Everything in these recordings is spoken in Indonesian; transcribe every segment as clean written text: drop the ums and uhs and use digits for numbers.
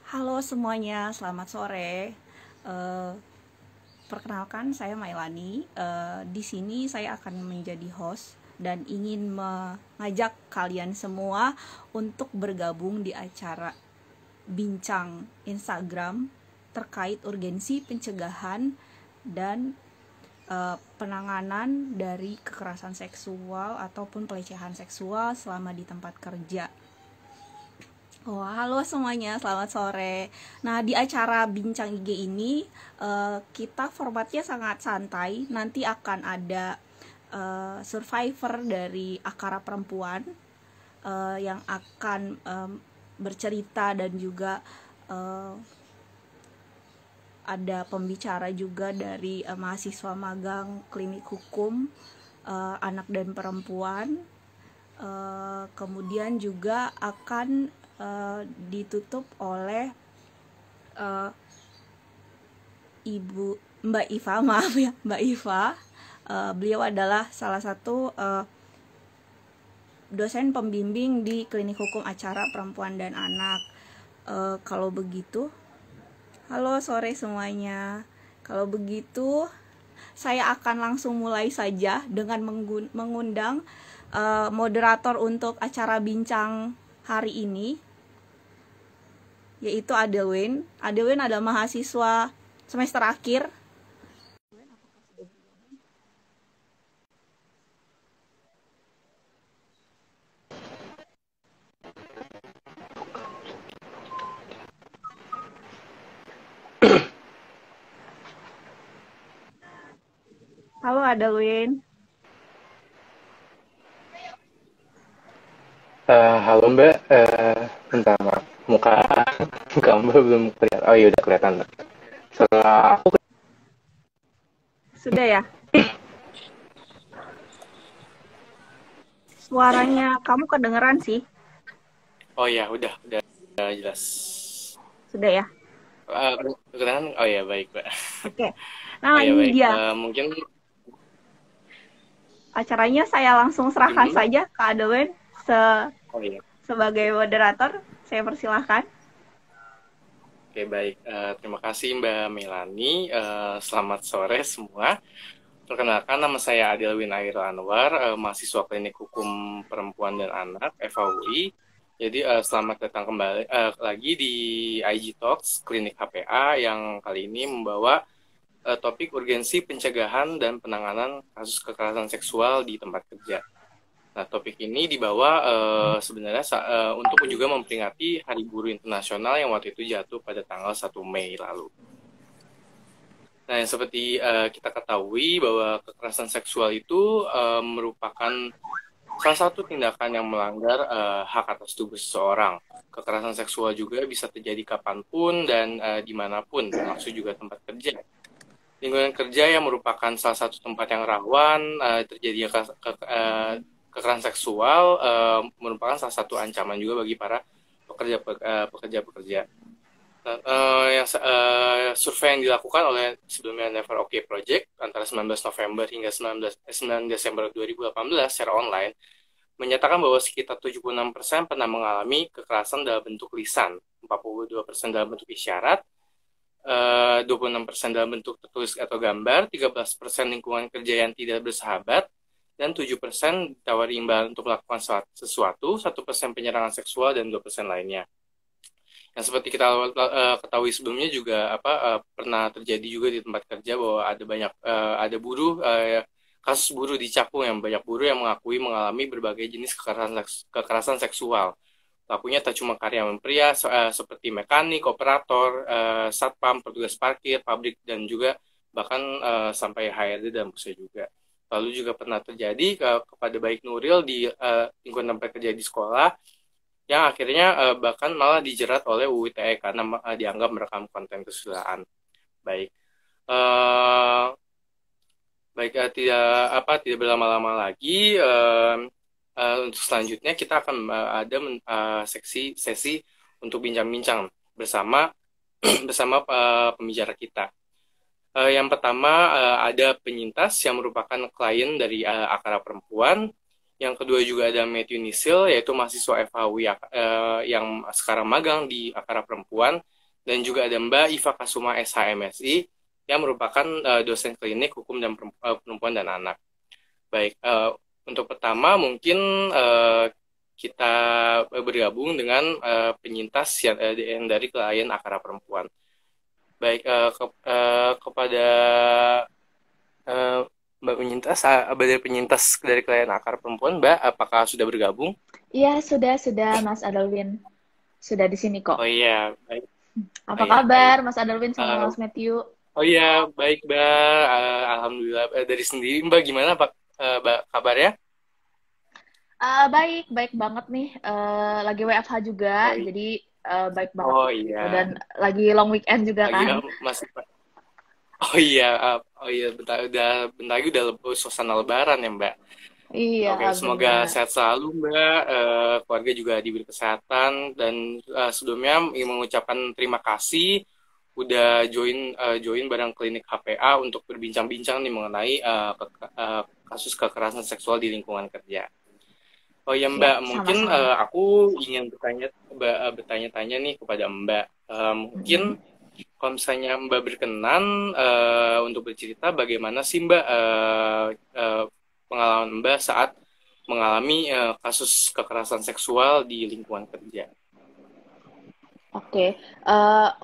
Halo semuanya, selamat sore. Eh, Perkenalkan, saya Mailani. Di sini saya akan menjadi host dan ingin mengajak kalian semua untuk bergabung di acara bincang Instagram terkait urgensi pencegahan dan penanganan dari kekerasan seksual ataupun pelecehan seksual selama di tempat kerja. Oh, halo semuanya, selamat sore. Nah, di acara Bincang IG ini, kita formatnya sangat santai. Nanti akan ada survivor dari Akara Perempuan yang akan bercerita dan juga eh, ada pembicara juga dari mahasiswa magang klinik hukum anak dan perempuan. Kemudian juga akan ditutup oleh uh, Ibu Mbak Iva, maaf ya, Mbak Iva. Beliau adalah salah satu dosen pembimbing di Klinik Hukum Acara Perempuan dan Anak. Kalau begitu, halo sore semuanya. Kalau begitu, saya akan langsung mulai saja dengan mengundang moderator untuk acara bincang hari ini, yaitu Adelwin. Adelwin adalah mahasiswa semester akhir. Halo Adelwin. Halo Mbak, bentar Mbak. Muka Mbak belum kelihatan. Oh iya udah kelihatan Mbak. Setelah aku Sudah ya? Suaranya kamu kedengeran sih. Oh iya udah jelas. Sudah ya? Eh, Kedengeran? Oh iya baik Mbak. Oke. Oh Nah, iya ini baik. dia. Mungkin Acaranya saya langsung serahkan mhm. saja ke Adelwin Oh iya. sebagai moderator. Saya persilahkan. Oke baik. Terima kasih Mbak Melani. Selamat sore semua. Perkenalkan nama saya Adelwin Airil Anwar, mahasiswa Klinik Hukum Perempuan dan Anak FHUI. Jadi selamat datang kembali lagi di IG Talks Klinik HPA yang kali ini membawa topik urgensi pencegahan dan penanganan kasus kekerasan seksual di tempat kerja. Nah, topik ini dibawa sebenarnya untuk juga memperingati Hari Guru Internasional yang waktu itu jatuh pada tanggal 1 Mei lalu. Nah, yang seperti kita ketahui bahwa kekerasan seksual itu merupakan salah satu tindakan yang melanggar hak atas tubuh seseorang. Kekerasan seksual juga bisa terjadi kapanpun dan dimanapun, termasuk juga tempat kerja. Lingkungan kerja yang merupakan salah satu tempat yang rawan terjadinya kekerasan seksual merupakan salah satu ancaman juga bagi para pekerja-pekerja. Yang survei yang dilakukan oleh sebelumnya Never OK Project antara 19 November hingga 9 Desember 2018 secara online menyatakan bahwa sekitar 76% pernah mengalami kekerasan dalam bentuk lisan, 42% dalam bentuk isyarat, 26% dalam bentuk tertulis atau gambar, 13% lingkungan kerja yang tidak bersahabat, dan 7% ditawari imbalan untuk melakukan sesuatu, 1% penyerangan seksual, dan 2% lainnya. Yang seperti kita ketahui sebelumnya juga pernah terjadi juga di tempat kerja bahwa ada buruh kasus buruh di Cakung yang banyak buruh yang mengakui mengalami berbagai jenis kekerasan seksual. Pelakunya tak cuma karyawan pria seperti mekanik, operator, satpam, petugas parkir, pabrik dan juga bahkan sampai HRD dan pusat juga. Lalu juga pernah terjadi kepada baik Nuril di lingkungan tempat kerja di sekolah yang akhirnya bahkan malah dijerat oleh UU ITE karena dianggap merekam konten kesusilaan. Baik, uh, tidak berlama-lama lagi. Untuk selanjutnya kita akan ada sesi untuk bincang-bincang bersama bersama pembicara kita. Yang pertama ada penyintas yang merupakan klien dari Akara Perempuan. Yang kedua juga ada Matthew Nisil, yaitu mahasiswa FHUI yang sekarang magang di Akara Perempuan. Dan juga ada Mbak Iva Kasuma SHMSI yang merupakan dosen klinik hukum dan perempuan dan anak. Baik, untuk pertama mungkin kita bergabung dengan penyintas yang dari klien Akara Perempuan. Baik, kepada Mbak penyintas, dari penyintas dari klien Akar Perempuan, Mbak, apakah sudah bergabung? Iya, sudah Mas Adalwin. Sudah di sini kok. Oh iya, baik. Apa kabar Mas Adalwin sama Mas Matthew? Oh iya, baik Mbak. Alhamdulillah. Dari sendiri Mbak, gimana Pak Mbak kabarnya? Baik banget nih. Lagi WFH juga, jadi baik banget. Oh iya. Dan lagi long weekend juga kan? Masih. Oh iya, bentar lagi udah suasana Lebaran ya Mbak. Iya. Oke, semoga sehat selalu Mbak, keluarga juga diberi kesehatan, dan sebelumnya ingin mengucapkan terima kasih udah join bareng klinik HPA untuk berbincang-bincang nih mengenai kasus kekerasan seksual di lingkungan kerja. Oh ya Mbak, mungkin aku ingin bertanya-tanya nih kepada Mbak, mungkin kalau misalnya Mbak berkenan untuk bercerita bagaimana sih Mbak pengalaman Mbak saat mengalami kasus kekerasan seksual di lingkungan kerja. Oke,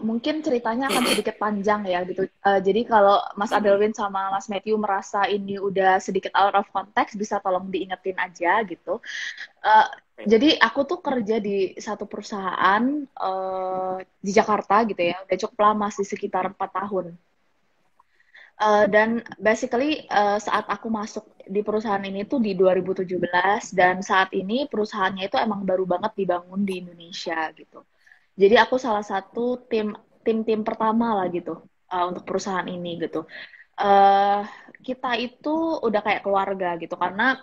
mungkin ceritanya akan sedikit panjang ya gitu. Jadi kalau Mas Adalwin sama Mas Matthew merasa ini udah sedikit out of context, bisa tolong diingetin aja gitu. Jadi aku tuh kerja di satu perusahaan di Jakarta gitu ya, udah cukup lama sih, sekitar 4 tahun. Dan basically saat aku masuk di perusahaan ini tuh di 2017, dan saat ini perusahaannya itu emang baru banget dibangun di Indonesia gitu. Jadi aku salah satu tim pertama lah gitu untuk perusahaan ini gitu. Kita itu udah kayak keluarga gitu, karena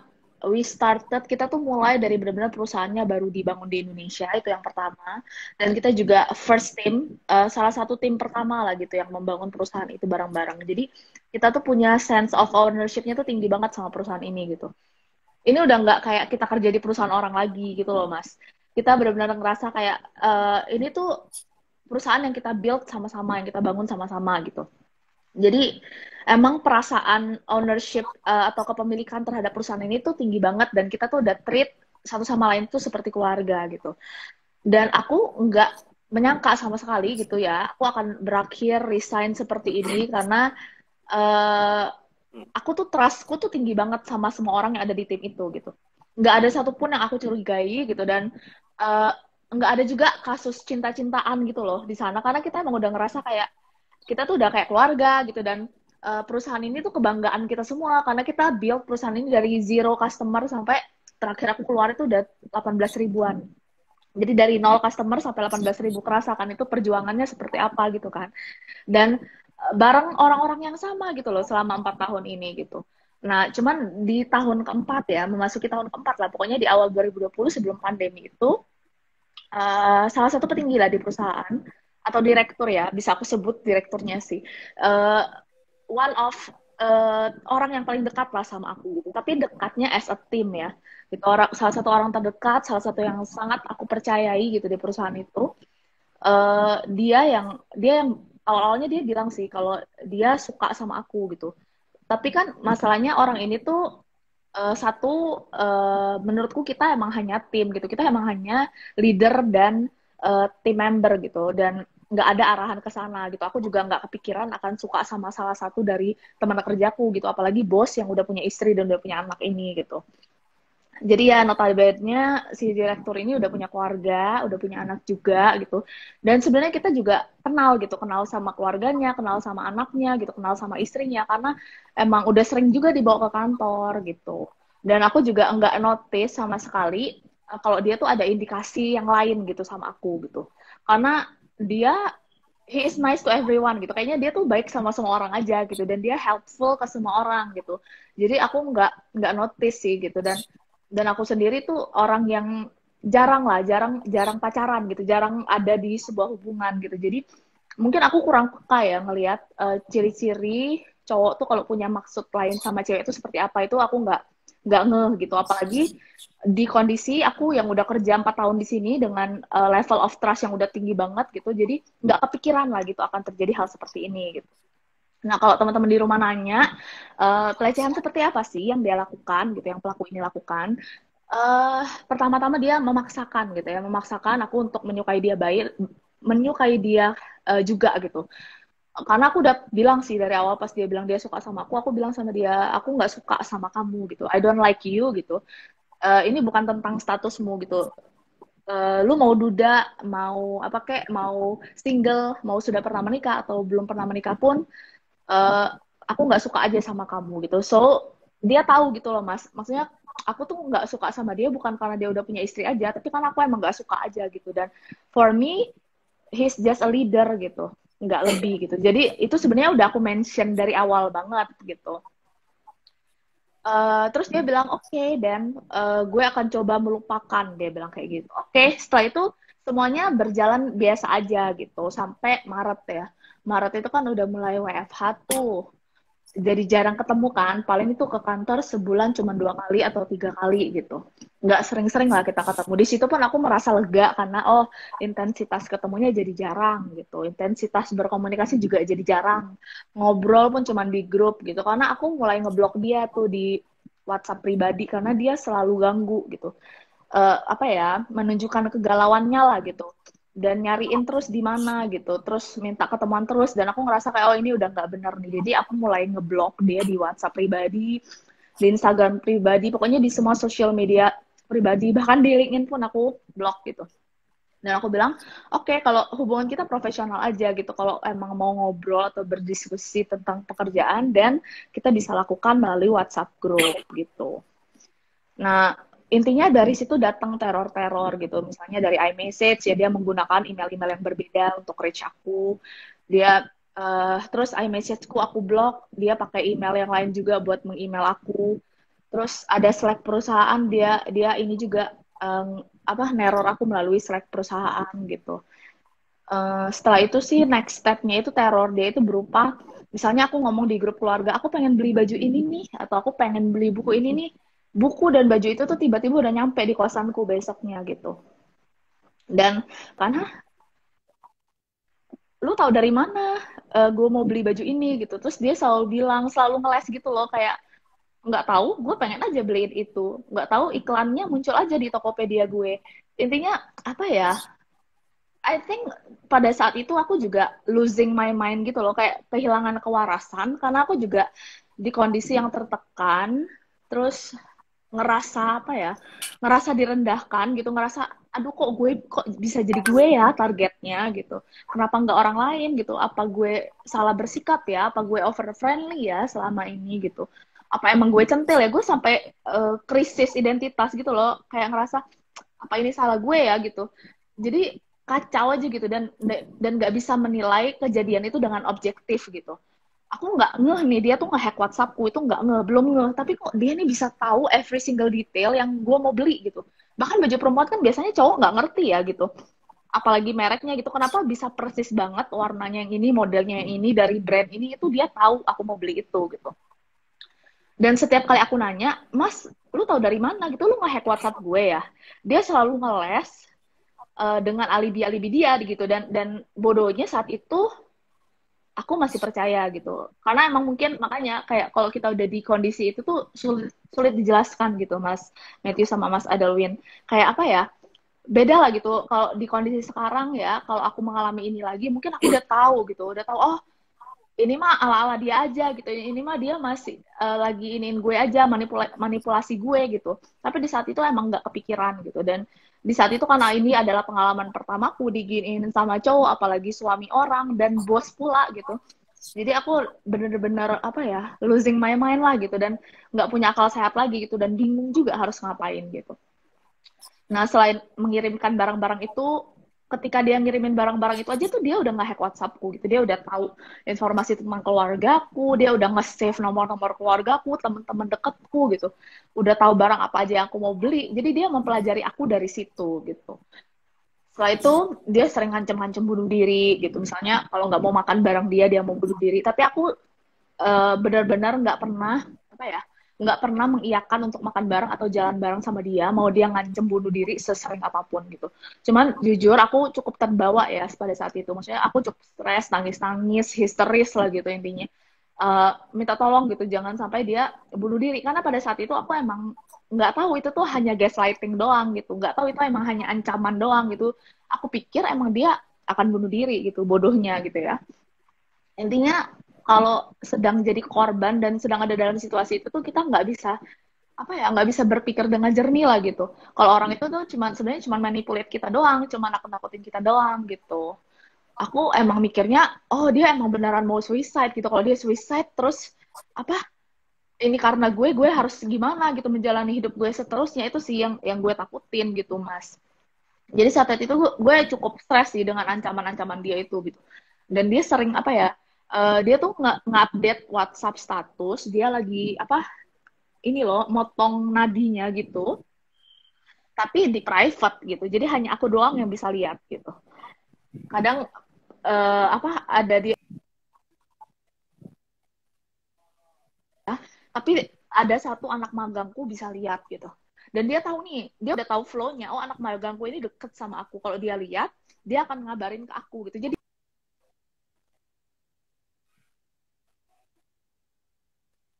kita tuh mulai dari benar-benar perusahaannya baru dibangun di Indonesia, itu yang pertama. Dan kita juga first team, salah satu tim pertama lah gitu yang membangun perusahaan itu bareng-bareng. Jadi kita tuh punya sense of ownership-nya tuh tinggi banget sama perusahaan ini gitu. Ini udah nggak kayak kita kerja di perusahaan orang lagi gitu loh Mas. Kita benar-benar ngerasa kayak ini tuh perusahaan yang kita build sama-sama, yang kita bangun sama-sama gitu. Jadi emang perasaan ownership atau kepemilikan terhadap perusahaan ini tuh tinggi banget, dan kita tuh udah treat satu sama lain tuh seperti keluarga gitu. Dan aku nggak menyangka sama sekali gitu ya, aku akan berakhir resign seperti ini, karena trustku tuh tinggi banget sama semua orang yang ada di tim itu gitu. Nggak ada satupun yang aku curigai gitu, dan nggak ada juga kasus cinta-cintaan gitu loh di sana, karena kita emang udah ngerasa kayak kita tuh udah kayak keluarga gitu. Dan perusahaan ini tuh kebanggaan kita semua, karena kita build perusahaan ini dari zero customer sampai terakhir aku keluar itu udah 18 ribuan. Jadi dari 0 customer sampai 18 ribu, kerasa kan itu perjuangannya seperti apa gitu kan. Dan bareng orang-orang yang sama gitu loh selama 4 tahun ini gitu. Nah, cuman di tahun keempat ya, memasuki tahun keempat lah, pokoknya di awal 2020 sebelum pandemi itu, salah satu petinggi lah di perusahaan, atau direktur ya, bisa aku sebut direkturnya sih, one of orang yang paling dekat lah sama aku gitu, tapi dekatnya as a team ya, gitu. Salah satu orang terdekat, salah satu yang sangat aku percayai gitu di perusahaan itu. Dia yang awal-awalnya dia bilang sih kalau dia suka sama aku gitu. Tapi kan masalahnya orang ini tuh menurutku kita emang hanya tim gitu. Kita emang hanya leader dan team member gitu, dan nggak ada arahan ke sana gitu. Aku juga nggak kepikiran akan suka sama salah satu dari teman kerjaku gitu, apalagi bos yang udah punya istri dan udah punya anak ini gitu. Jadi ya notabene si direktur ini udah punya keluarga, udah punya anak juga gitu. Dan sebenarnya kita juga kenal sama keluarganya, kenal sama anaknya gitu, kenal sama istrinya, karena emang udah sering juga dibawa ke kantor gitu. Dan aku juga nggak notice sama sekali kalau dia tuh ada indikasi yang lain gitu sama aku gitu. Karena he is nice to everyone gitu. Kayaknya dia tuh baik sama semua orang aja gitu, dan dia helpful ke semua orang gitu. Jadi aku nggak notice sih gitu. Dan aku sendiri tuh orang yang jarang pacaran gitu, jarang ada di sebuah hubungan gitu. Jadi mungkin aku kurang peka ya ngelihat ciri-ciri cowok tuh kalau punya maksud lain sama cewek itu seperti apa, itu aku nggak ngeh gitu. Apalagi di kondisi aku yang udah kerja 4 tahun di sini dengan level of trust yang udah tinggi banget gitu, jadi nggak kepikiran lah gitu akan terjadi hal seperti ini gitu. Nah, kalau teman-teman di rumah nanya, pelecehan seperti apa sih yang dia lakukan gitu, yang pelaku ini lakukan? Pertama-tama dia memaksakan gitu ya, memaksakan aku untuk menyukai dia juga gitu. Karena aku udah bilang sih dari awal pas dia bilang dia suka sama aku bilang sama dia, aku nggak suka sama kamu gitu, I don't like you gitu. Ini bukan tentang statusmu gitu. Lu mau duda, mau apa kek, mau single, mau sudah pernah menikah atau belum pernah menikah pun, uh, aku nggak suka aja sama kamu gitu. So dia tahu gitu loh mas. Maksudnya aku tuh nggak suka sama dia bukan karena dia udah punya istri aja, tapi karena aku emang nggak suka aja gitu. Dan for me, he's just a leader gitu, nggak lebih gitu. Jadi itu sebenarnya udah aku mention dari awal banget gitu. Terus dia bilang oke, dan gue akan coba melupakan, dia bilang kayak gitu. Oke, setelah itu semuanya berjalan biasa aja gitu sampai Maret ya. Maret itu kan udah mulai WFH tuh, jadi jarang ketemu kan, paling itu ke kantor sebulan cuma 2 kali atau 3 kali gitu, nggak sering-sering lah kita ketemu. Di situ pun aku merasa lega karena oh, intensitas ketemunya jadi jarang gitu, intensitas berkomunikasi juga jadi jarang, ngobrol pun cuma di grup gitu, karena aku mulai ngeblok dia tuh di WhatsApp pribadi karena dia selalu ganggu gitu. Apa ya, menunjukkan kegalauannya lah gitu, dan nyariin terus di mana gitu, terus minta ketemuan terus, dan aku ngerasa kayak oh ini udah nggak bener nih, jadi aku mulai ngeblok dia di WhatsApp pribadi, di Instagram pribadi, pokoknya di semua sosial media pribadi, bahkan di LinkedIn pun aku blok gitu. Dan aku bilang, oke, kalau hubungan kita profesional aja gitu, kalau emang mau ngobrol atau berdiskusi tentang pekerjaan, dan kita bisa lakukan melalui WhatsApp group gitu. Nah, intinya dari situ datang teror-teror gitu. Misalnya dari iMessage, ya dia menggunakan email-email yang berbeda untuk reach aku. Dia terus iMessage-ku aku blok, dia pakai email yang lain juga buat meng-email aku. Terus ada Slack perusahaan, dia ini juga neror aku melalui Slack perusahaan gitu. Setelah itu sih next step-nya itu teror dia itu berupa, misalnya aku ngomong di grup keluarga, aku pengen beli baju ini nih, atau aku pengen beli buku ini nih, buku dan baju itu tuh tiba-tiba udah nyampe di kosanku besoknya gitu. Dan karena lu tahu dari mana gue mau beli baju ini gitu, terus dia selalu bilang, selalu ngeles gitu loh, kayak nggak tahu, gue pengen aja beliin itu, nggak tahu iklannya muncul aja di Tokopedia gue. Intinya apa ya, I think pada saat itu aku juga losing my mind gitu loh, kayak kehilangan kewarasan karena aku juga di kondisi yang tertekan, terus ngerasa apa ya, ngerasa direndahkan gitu, ngerasa aduh kok bisa jadi gue ya targetnya gitu, kenapa nggak orang lain gitu, apa gue salah bersikap ya, apa gue over friendly ya selama ini gitu, apa emang gue centil ya, gue sampai krisis identitas gitu loh, kayak ngerasa apa ini salah gue ya gitu. Jadi kacau aja gitu, dan nggak bisa menilai kejadian itu dengan objektif gitu. Aku nggak ngeh nih dia tuh ngehack WhatsAppku, itu nggak ngeh, belum ngeh, tapi kok dia nih bisa tahu every single detail yang gue mau beli gitu. Bahkan baju perempuan kan biasanya cowok nggak ngerti ya gitu, apalagi mereknya gitu, kenapa bisa persis banget warnanya yang ini, modelnya yang ini, dari brand ini, itu dia tahu aku mau beli itu gitu. Dan setiap kali aku nanya, mas, lu tahu dari mana gitu, lu ngehack WhatsApp gue ya, dia selalu ngeles dengan alibi-alibi dia gitu, dan bodohnya saat itu aku masih percaya gitu, karena emang mungkin makanya kayak kalau kita udah di kondisi itu tuh sulit dijelaskan gitu, Mas Matthew sama Mas Adelwin, kayak apa ya, beda lah gitu kalau di kondisi sekarang ya, kalau aku mengalami ini lagi mungkin aku udah tahu gitu, udah tahu oh ini mah ala-ala dia aja gitu, ini mah dia masih lagi iniin gue aja, manipulasi gue gitu. Tapi di saat itu emang nggak kepikiran gitu, dan di saat itu karena ini adalah pengalaman pertamaku diginiin sama cowok, apalagi suami orang dan bos pula gitu. Jadi aku bener-bener apa ya, losing my mind lah gitu, dan nggak punya akal sehat lagi gitu, dan bingung juga harus ngapain gitu. Nah, selain mengirimkan barang-barang itu, ketika dia ngirimin barang-barang itu aja tuh dia udah nge-hack WhatsAppku gitu. Dia udah tahu informasi tentang keluargaku, dia udah nge-save nomor-nomor keluargaku, teman-teman deketku gitu. Udah tahu barang apa aja yang aku mau beli. Jadi dia mempelajari aku dari situ gitu. Setelah itu dia sering ngancem-ngancem bunuh diri gitu. Misalnya kalau nggak mau makan barang dia mau bunuh diri. Tapi aku benar-benar nggak pernah apa ya, nggak pernah mengiyakan untuk makan bareng atau jalan bareng sama dia, mau dia ngancem bunuh diri sesering apapun gitu. Cuman jujur aku cukup terbawa ya pada saat itu. Maksudnya aku cukup stres, nangis-nangis, histeris lah gitu intinya. Minta tolong gitu, jangan sampai dia bunuh diri. Karena pada saat itu aku emang nggak tahu itu tuh hanya gaslighting doang gitu. Nggak tahu itu emang hanya ancaman doang gitu. Aku pikir emang dia akan bunuh diri gitu, bodohnya gitu ya. Intinya kalau sedang jadi korban dan sedang ada dalam situasi itu tuh kita nggak bisa apa ya, nggak bisa berpikir dengan jernih lah gitu. Kalau orang itu tuh cuma sebenarnya cuma manipulate kita doang, cuma nakut-nakutin kita doang gitu. Aku emang mikirnya, oh dia emang beneran mau suicide gitu. Kalau dia suicide terus apa? Ini karena gue harus gimana gitu menjalani hidup gue seterusnya, itu sih yang gue takutin gitu Mas. Jadi saat itu gue cukup stres sih dengan ancaman-ancaman dia itu gitu. Dan dia sering apa ya? Dia tuh nge-update WhatsApp status dia lagi apa? Ini loh, motong nadinya gitu. Tapi di private gitu. Jadi hanya aku doang yang bisa lihat gitu. Kadang apa ada dia, tapi ada satu anak magangku bisa lihat gitu. Dan dia tahu nih, dia udah tahu flow-nya. Oh, anak magangku ini deket sama aku. Kalau dia lihat, dia akan ngabarin ke aku gitu. Jadi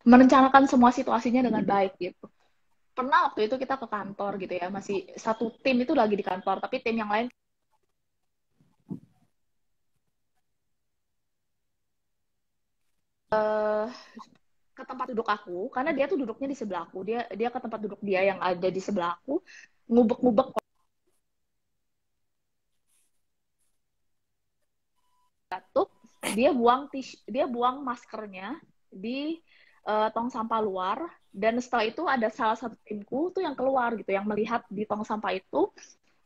merencanakan semua situasinya dengan baik gitu. Pernah waktu itu kita ke kantor gitu ya, masih satu tim itu lagi di kantor, tapi tim yang lain ke tempat duduk aku, karena dia tuh duduknya di sebelah aku. Dia ke tempat duduk dia yang ada di sebelah aku, ngubek-ngubek batuk, dia buang maskernya di tong sampah luar, dan setelah itu ada salah satu timku tuh yang keluar gitu, yang melihat di tong sampah itu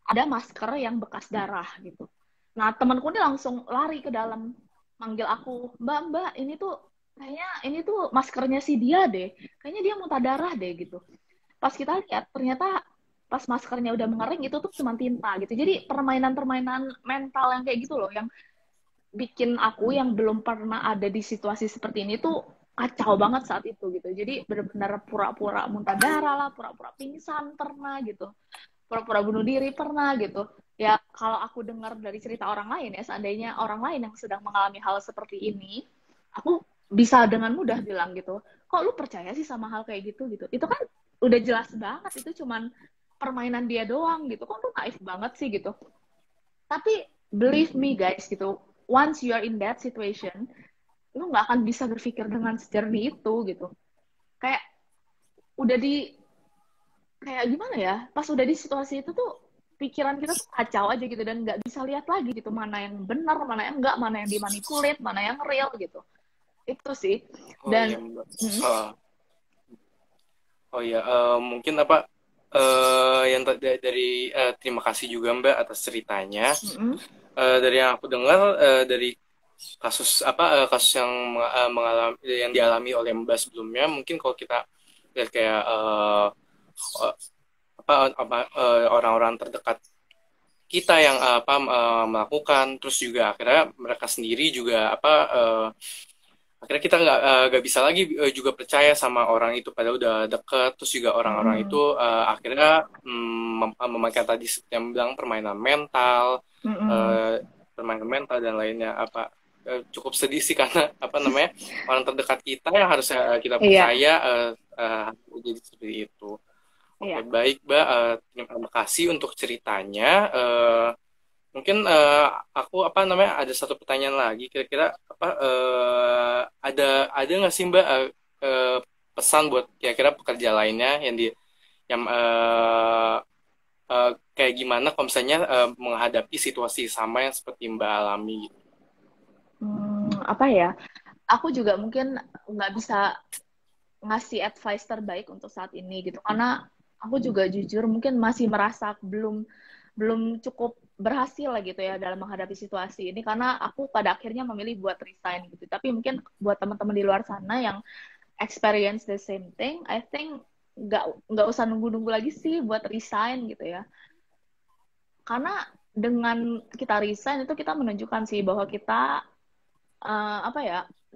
ada masker yang bekas darah gitu. Nah, temanku ini langsung lari ke dalam, manggil aku, Mbak, ini tuh kayaknya ini tuh maskernya si dia deh. Kayaknya dia muntah darah deh gitu. Pas kita lihat, ternyata pas maskernya udah mengering, itu tuh cuma tinta gitu. Jadi permainan-permainan mental yang kayak gitu loh, yang bikin aku yang belum pernah ada di situasi seperti ini tuh kacau banget saat itu gitu. Jadi benar-benar pura-pura muntah darah lah, pura-pura pingsan pernah gitu, pura-pura bunuh diri pernah gitu. Ya kalau aku dengar dari cerita orang lain ya, seandainya orang lain yang sedang mengalami hal seperti ini, aku bisa dengan mudah bilang gitu, kok lu percaya sih sama hal kayak gitu gitu. Itu kan udah jelas banget itu cuman permainan dia doang gitu. Kok lu naif banget sih gitu. Tapi believe me guys gitu, once you are in that situation, lu nggak akan bisa berpikir dengan sejernih itu gitu. Kayak udah di kayak gimana ya? Pas udah di situasi itu tuh pikiran kita tuh kacau aja gitu, dan nggak bisa lihat lagi gitu mana yang benar, mana yang enggak, mana yang dimanipulit, mana yang real gitu. Itu sih. Oh iya, Dan Mbak. Oh iya, mungkin apa yang dari terima kasih juga Mbak atas ceritanya. Dari yang aku dengar dari kasus kasus yang mengalami yang dialami oleh Mbak sebelumnya, mungkin kalau kita lihat kayak orang-orang terdekat kita yang melakukan, terus juga akhirnya mereka sendiri juga akhirnya kita nggak bisa lagi juga percaya sama orang itu padahal udah deket. Terus juga orang-orang itu akhirnya memakai tadi seperti yang bilang permainan mental, permainan mental dan lainnya cukup sedih sih karena orang terdekat kita yang harus kita percaya jadi seperti itu. Oke, baik Mbak, terima kasih untuk ceritanya. Mungkin aku ada satu pertanyaan lagi, kira-kira ada nggak sih Mbak pesan buat kira-kira pekerja lainnya yang kayak gimana kalau misalnya menghadapi situasi sama yang seperti Mbak alami gitu? Apa ya? Aku juga mungkin nggak bisa ngasih advice terbaik untuk saat ini gitu, karena aku juga jujur mungkin masih merasa belum cukup berhasil lah gitu ya dalam menghadapi situasi ini, karena aku pada akhirnya memilih buat resign gitu. Tapi mungkin buat teman-teman di luar sana yang experience the same thing, I think nggak usah nunggu-nunggu lagi sih buat resign gitu ya. Karena dengan kita resign itu kita menunjukkan sih bahwa kita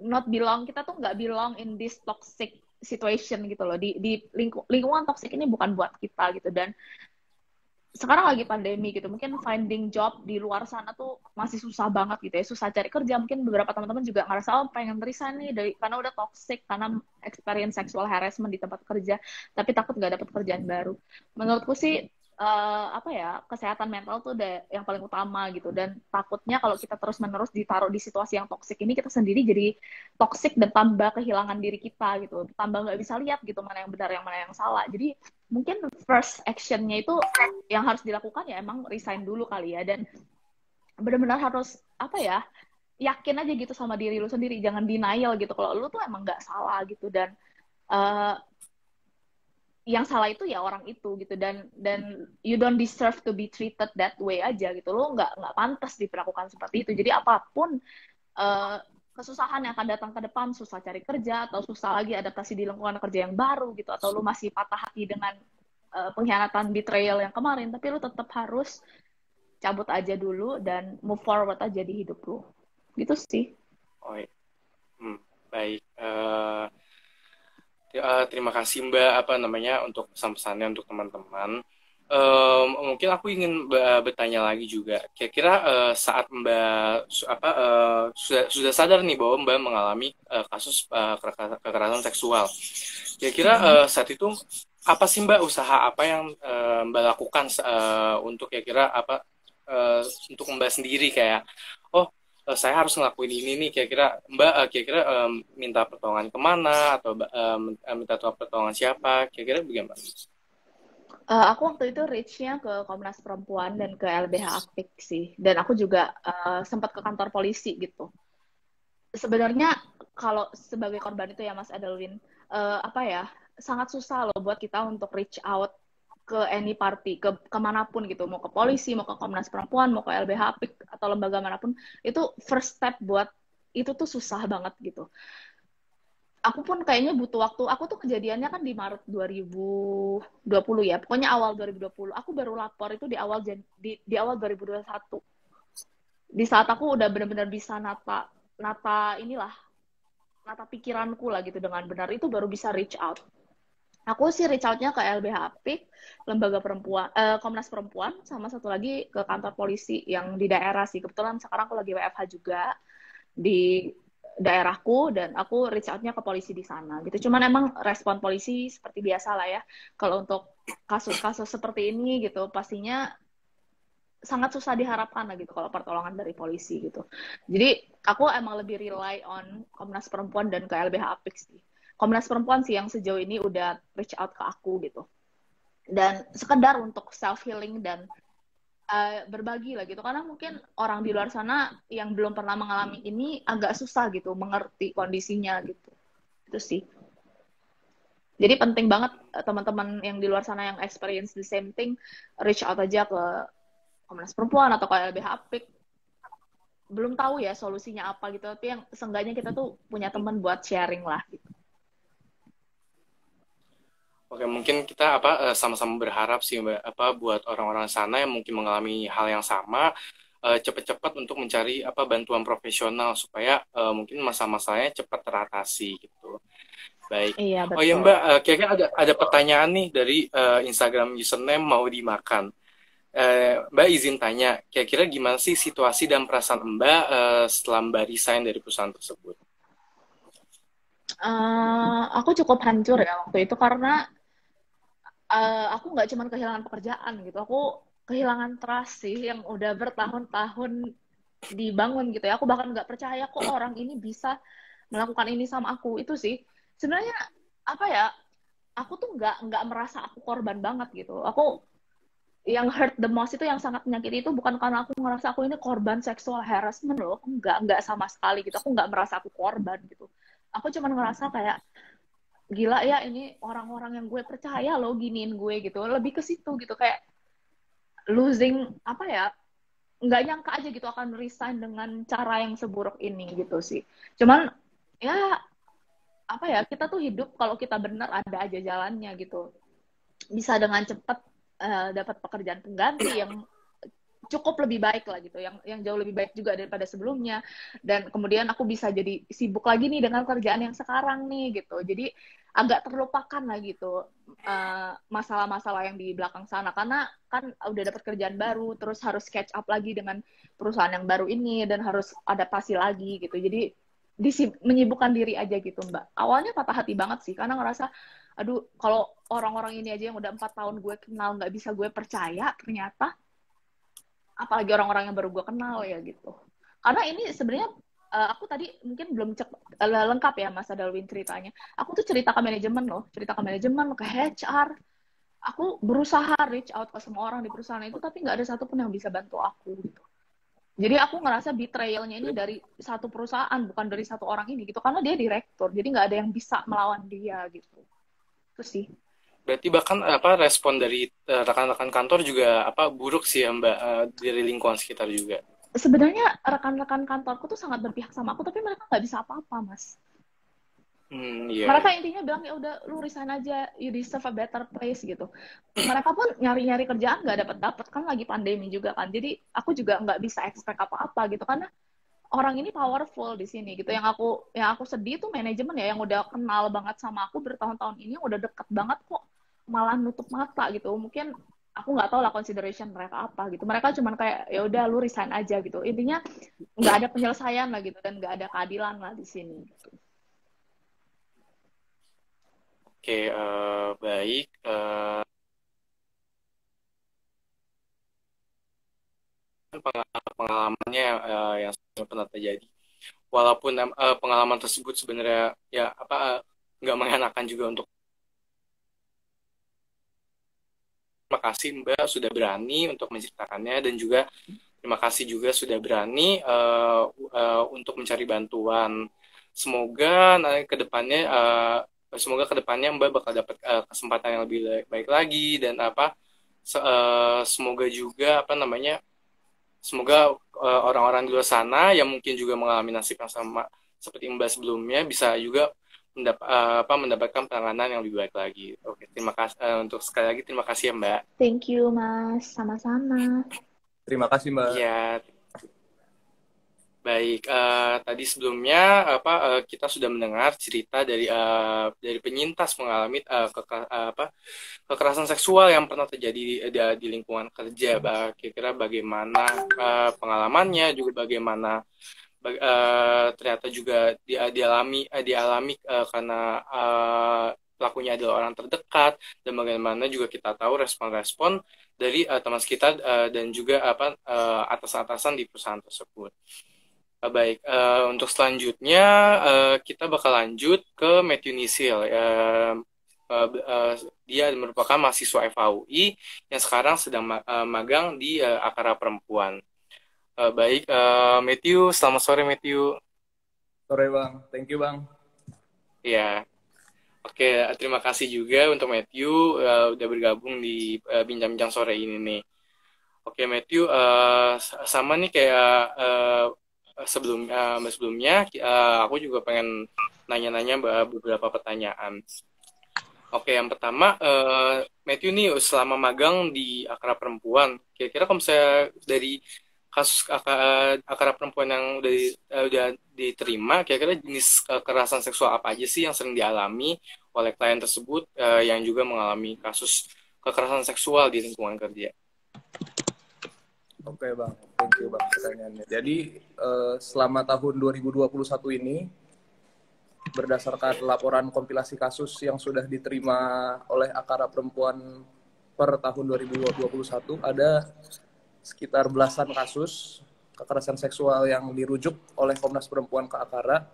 not belong, kita tuh nggak belong in this toxic situation gitu loh, di lingkungan toxic ini bukan buat kita gitu. Dan sekarang lagi pandemi gitu, mungkin finding job di luar sana tuh masih susah banget gitu ya, susah cari kerja. Mungkin beberapa teman-teman juga ngerasa, oh pengen resign nih karena udah toxic, karena experience sexual harassment di tempat kerja, tapi takut nggak dapat kerjaan baru. Menurutku sih kesehatan mental tuh udah yang paling utama gitu. Dan takutnya kalau kita terus-menerus ditaruh di situasi yang toxic ini, kita sendiri jadi toxic dan tambah kehilangan diri kita gitu, tambah nggak bisa lihat gitu mana yang benar yang mana yang salah. Jadi mungkin first actionnya itu yang harus dilakukan ya emang resign dulu kali ya, dan benar-benar harus yakin aja gitu sama diri lu sendiri, jangan denial gitu kalau lu tuh emang nggak salah gitu. Dan uh, yang salah itu ya orang itu gitu. Dan you don't deserve to be treated that way aja gitu. Lo nggak pantas diperlakukan seperti itu. Jadi apapun kesusahan yang akan datang ke depan, susah cari kerja atau susah lagi adaptasi di lingkungan kerja yang baru gitu, atau lo masih patah hati dengan pengkhianatan, betrayal yang kemarin, tapi lo tetap harus cabut aja dulu dan move forward aja di hidup lo gitu sih. Oh, baik. Terima kasih Mbak untuk pesan-pesannya untuk teman-teman. Mungkin aku ingin bertanya lagi juga. Kira-kira saat Mbak sudah sadar nih bahwa Mbak mengalami kasus kekerasan seksual. Kira-kira saat itu apa sih Mbak, usaha apa yang Mbak lakukan untuk kira-kira untuk Mbak sendiri, kayak saya harus ngelakuin ini nih, kira-kira Mbak minta pertolongan kemana, atau minta pertolongan siapa, kira-kira bagaimana? Aku waktu itu reach-nya ke Komnas Perempuan dan ke LBH Apik sih, dan aku juga sempat ke kantor polisi gitu. Sebenarnya kalau sebagai korban itu ya Mas Adelwin, sangat susah loh buat kita untuk reach out ke any party, ke kemanapun gitu, mau ke polisi, mau ke Komnas Perempuan, mau ke LBH Apik atau lembaga manapun, itu first step buat itu tuh susah banget gitu. Aku pun kayaknya butuh waktu. Aku tuh kejadiannya kan di Maret 2020 ya, pokoknya awal 2020. Aku baru lapor itu di awal 2021. Di saat aku udah benar-benar bisa nata pikiranku lah gitu dengan benar, itu baru bisa reach out. Aku sih reach out-nya ke LBH Apik, lembaga perempuan, Komnas Perempuan, sama satu lagi ke kantor polisi yang di daerah sih. Kebetulan sekarang aku lagi WFH juga di daerahku, dan aku reach out-nya ke polisi di sana gitu. Cuman emang respon polisi seperti biasa lah ya. Kalau untuk kasus-kasus seperti ini gitu, pastinya sangat susah diharapkan lah gitu kalau pertolongan dari polisi gitu. Jadi aku emang lebih rely on Komnas Perempuan dan ke LBH Apik sih. Komnas Perempuan sih yang sejauh ini udah reach out ke aku gitu. Dan sekedar untuk self healing dan berbagi lah gitu, karena mungkin orang di luar sana yang belum pernah mengalami ini agak susah gitu mengerti kondisinya gitu. Itu sih. Jadi penting banget teman-teman yang di luar sana yang experience the same thing, reach out aja ke Komnas Perempuan atau ke LBH Apik. Belum tahu ya solusinya apa gitu, tapi yang seenggaknya kita tuh punya teman buat sharing lah gitu. Oke, mungkin kita sama-sama berharap sih Mbak, buat orang-orang sana yang mungkin mengalami hal yang sama, cepat-cepat untuk mencari bantuan profesional supaya mungkin masalah-masalahnya cepat teratasi gitu. Baik. Iya, betul. Oh ya Mbak, kayaknya ada pertanyaan nih dari Instagram username mau dimakan. Mbak izin tanya, kira-kira gimana sih situasi dan perasaan Mbak setelah Mbak resign dari perusahaan tersebut? Aku cukup hancur ya waktu itu, karena aku nggak cuma kehilangan pekerjaan gitu, aku kehilangan trust sih yang udah bertahun-tahun dibangun gitu ya. Aku bahkan nggak percaya kok orang ini bisa melakukan ini sama aku. Itu sih sebenarnya aku tuh nggak merasa aku korban banget gitu. Aku yang hurt the most itu, yang sangat menyakiti itu, bukan karena aku ngerasa aku ini korban sexual harassment loh, nggak sama sekali gitu. Aku nggak merasa aku korban gitu. Aku cuma ngerasa kayak gila ya, ini orang-orang yang gue percaya loh giniin gue gitu. Lebih ke situ gitu, kayak losing nggak nyangka aja gitu akan resign dengan cara yang seburuk ini gitu sih. Cuman ya kita tuh hidup, kalau kita benar ada aja jalannya gitu. Bisa dengan cepat dapat pekerjaan pengganti yang cukup lebih baik lah gitu, yang jauh lebih baik juga daripada sebelumnya. Dan kemudian aku bisa jadi sibuk lagi nih dengan kerjaan yang sekarang nih gitu. Jadi agak terlupakan lah gitu masalah-masalah yang di belakang sana, karena kan udah dapat kerjaan baru, terus harus catch up lagi dengan perusahaan yang baru ini dan harus adaptasi lagi gitu. Jadi menyibukkan diri aja gitu Mbak. Awalnya patah hati banget sih, karena ngerasa aduh, kalau orang-orang ini aja yang udah 4 tahun gue kenal nggak bisa gue percaya ternyata, apalagi orang-orang yang baru gue kenal ya gitu. Karena ini sebenarnya aku tadi mungkin belum lengkap ya Mas Adalwin ceritanya. Aku tuh cerita ke manajemen loh, cerita ke manajemen, ke HR. Aku berusaha reach out ke semua orang di perusahaan itu, tapi nggak ada satupun yang bisa bantu aku gitu. Jadi aku ngerasa betrayalnya ini dari satu perusahaan, bukan dari satu orang ini gitu. Karena dia direktur, jadi nggak ada yang bisa melawan dia gitu. Itu sih. Berarti bahkan respon dari rekan-rekan kantor juga buruk sih ya Mbak, dari lingkungan sekitar juga. Sebenarnya rekan-rekan kantorku tuh sangat berpihak sama aku, tapi mereka nggak bisa apa-apa, Mas. Iya. Mereka intinya bilang ya udah lu resign aja, you deserve a better place gitu. Mereka pun nyari-nyari kerjaan nggak dapat kan, lagi pandemi juga kan. Jadi aku juga nggak bisa expect apa-apa gitu, karena orang ini powerful di sini gitu. Yang aku sedih tuh manajemen ya, yang udah kenal banget sama aku bertahun-tahun ini, udah deket banget kok malah nutup mata gitu. Mungkin aku nggak tahu lah consideration mereka apa gitu. Mereka cuman kayak ya udah lu resign aja gitu. Intinya nggak ada penyelesaian lah gitu, dan nggak ada keadilan lah di sini gitu. Oke, baik. Pengalamannya yang pernah terjadi. Walaupun pengalaman tersebut sebenarnya ya nggak mengenakan juga untuk. Terima kasih Mbak sudah berani untuk menceritakannya, dan juga terima kasih juga sudah berani untuk mencari bantuan. Semoga nanti semoga kedepannya Mbak bakal dapat kesempatan yang lebih baik lagi, dan semoga juga semoga orang-orang di luar sana yang mungkin juga mengalami nasib yang sama seperti Mbak sebelumnya bisa juga mendapatkan penanganan yang lebih baik lagi. Oke, terima kasih untuk sekali lagi, terima kasih ya Mbak. Thank you Mas, sama-sama. Terima kasih Mbak. Iya. Baik, tadi sebelumnya kita sudah mendengar cerita dari penyintas mengalami kekerasan seksual yang pernah terjadi di lingkungan kerja. Kira-kira bagaimana pengalamannya, juga bagaimana ternyata juga dialami karena pelakunya adalah orang terdekat, dan bagaimana juga kita tahu respon-respon dari teman kita dan juga atasan-atasan di perusahaan tersebut. Baik, untuk selanjutnya kita bakal lanjut ke Matthew Nisil. Dia merupakan mahasiswa FHUI yang sekarang sedang magang di Akara Perempuan. Baik, Matthew, selamat sore Matthew. Sore Bang, thank you Bang. Ya, oke, terima kasih juga untuk Matthew udah bergabung di bincang-bincang sore ini nih. Oke Matthew, sama nih kayak sebelumnya aku juga pengen nanya-nanya beberapa pertanyaan. Oke, yang pertama, Matthew nih selama magang di Akara Perempuan, kira-kira kalau misalnya dari kasus Akara Perempuan yang udah diterima, kira-kira jenis kekerasan seksual apa aja sih yang sering dialami oleh klien tersebut yang juga mengalami kasus kekerasan seksual di lingkungan kerja? Oke Bang, thank you Bang pertanyaannya. Jadi selama tahun 2021 ini, berdasarkan laporan kompilasi kasus yang sudah diterima oleh Akara Perempuan per tahun 2021, ada sekitar belasan kasus kekerasan seksual yang dirujuk oleh Komnas Perempuan ke Akara,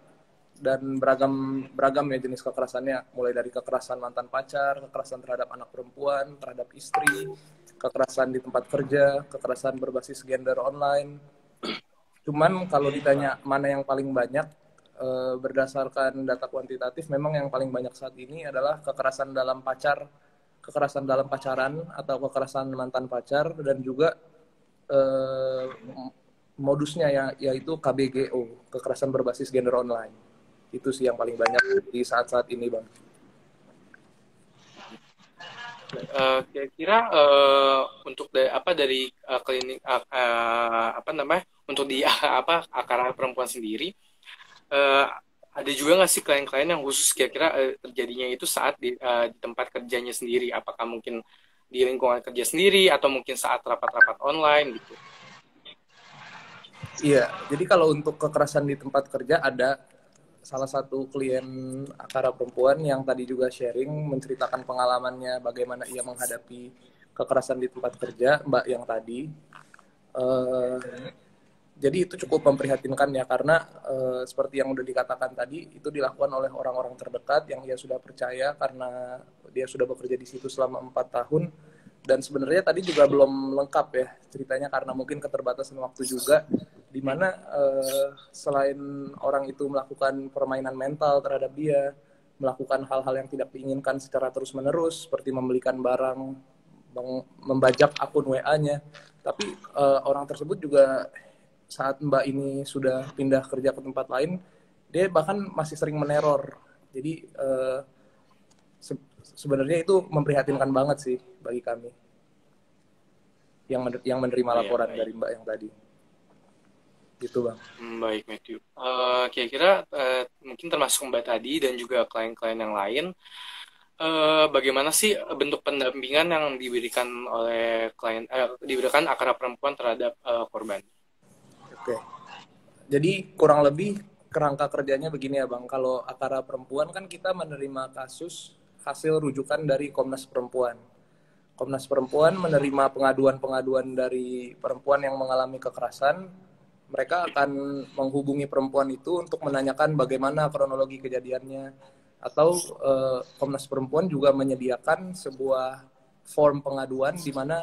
dan beragam ya jenis kekerasannya, mulai dari kekerasan mantan pacar, kekerasan terhadap anak perempuan, terhadap istri, kekerasan di tempat kerja, kekerasan berbasis gender online. Cuman kalau ditanya mana yang paling banyak, berdasarkan data kuantitatif memang yang paling banyak saat ini adalah kekerasan dalam pacaran atau kekerasan mantan pacar, dan juga modusnya yaitu KBGO, kekerasan berbasis gender online. Itu sih yang paling banyak di saat-saat ini Bang. Kira-kira untuk dari klinik apa namanya untuk di akar perempuan sendiri, eh, ada juga nggak sih klien-klien yang khusus kira-kira terjadinya itu saat di tempat kerjanya sendiri? Apakah mungkin di lingkungan kerja sendiri atau mungkin saat rapat-rapat online gitu? Iya, jadi kalau untuk kekerasan di tempat kerja ada salah satu klien Akara perempuan yang tadi juga sharing menceritakan pengalamannya bagaimana ia menghadapi kekerasan di tempat kerja, Mbak yang tadi. Eh, jadi itu cukup memprihatinkan ya karena seperti yang udah dikatakan tadi itu dilakukan oleh orang-orang terdekat yang ia sudah percaya karena dia sudah bekerja di situ selama 4 tahun. Dan sebenarnya tadi juga belum lengkap ya ceritanya karena mungkin keterbatasan waktu juga, di mana selain orang itu melakukan permainan mental terhadap dia, melakukan hal-hal yang tidak diinginkan secara terus-menerus seperti membelikan barang, membajak akun WA-nya, tapi orang tersebut juga saat Mbak ini sudah pindah kerja ke tempat lain, dia bahkan masih sering meneror. Jadi sebenarnya itu memprihatinkan banget sih bagi kami yang menerima laporan dari Mbak yang tadi. Gitu Bang. Baik Matthew. Kira-kira mungkin termasuk Mbak tadi dan juga klien-klien yang lain, bagaimana sih bentuk pendampingan yang diberikan oleh diberikan Akara Perempuan terhadap korban? Oke. Jadi kurang lebih kerangka kerjanya begini ya Bang. Kalau Akara Perempuan kan kita menerima kasus hasil rujukan dari Komnas Perempuan. Komnas Perempuan menerima pengaduan-pengaduan dari perempuan yang mengalami kekerasan. Mereka akan menghubungi perempuan itu untuk menanyakan bagaimana kronologi kejadiannya. Atau Komnas Perempuan juga menyediakan sebuah form pengaduan di mana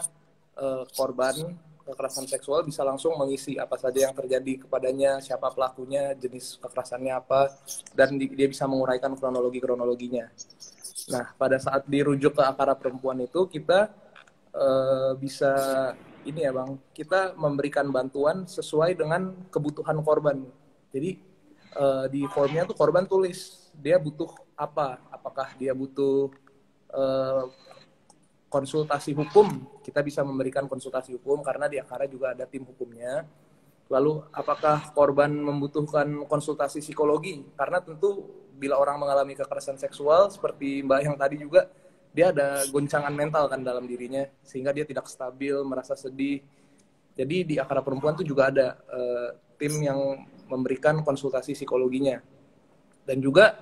korban kekerasan seksual bisa langsung mengisi apa saja yang terjadi kepadanya, siapa pelakunya, jenis kekerasannya apa, dan dia bisa menguraikan kronologinya. Nah, pada saat dirujuk ke Akara Perempuan itu kita bisa ini ya Bang, kita memberikan bantuan sesuai dengan kebutuhan korban. Jadi di formnya tuh korban tulis dia butuh apa, apakah dia butuh konsultasi hukum, kita bisa memberikan konsultasi hukum karena di Akara juga ada tim hukumnya. Lalu apakah korban membutuhkan konsultasi psikologi? Karena tentu bila orang mengalami kekerasan seksual seperti Mbak yang tadi juga, dia ada goncangan mental kan dalam dirinya sehingga dia tidak stabil, merasa sedih. Jadi di Akara Perempuan itu juga ada tim yang memberikan konsultasi psikologinya. Dan juga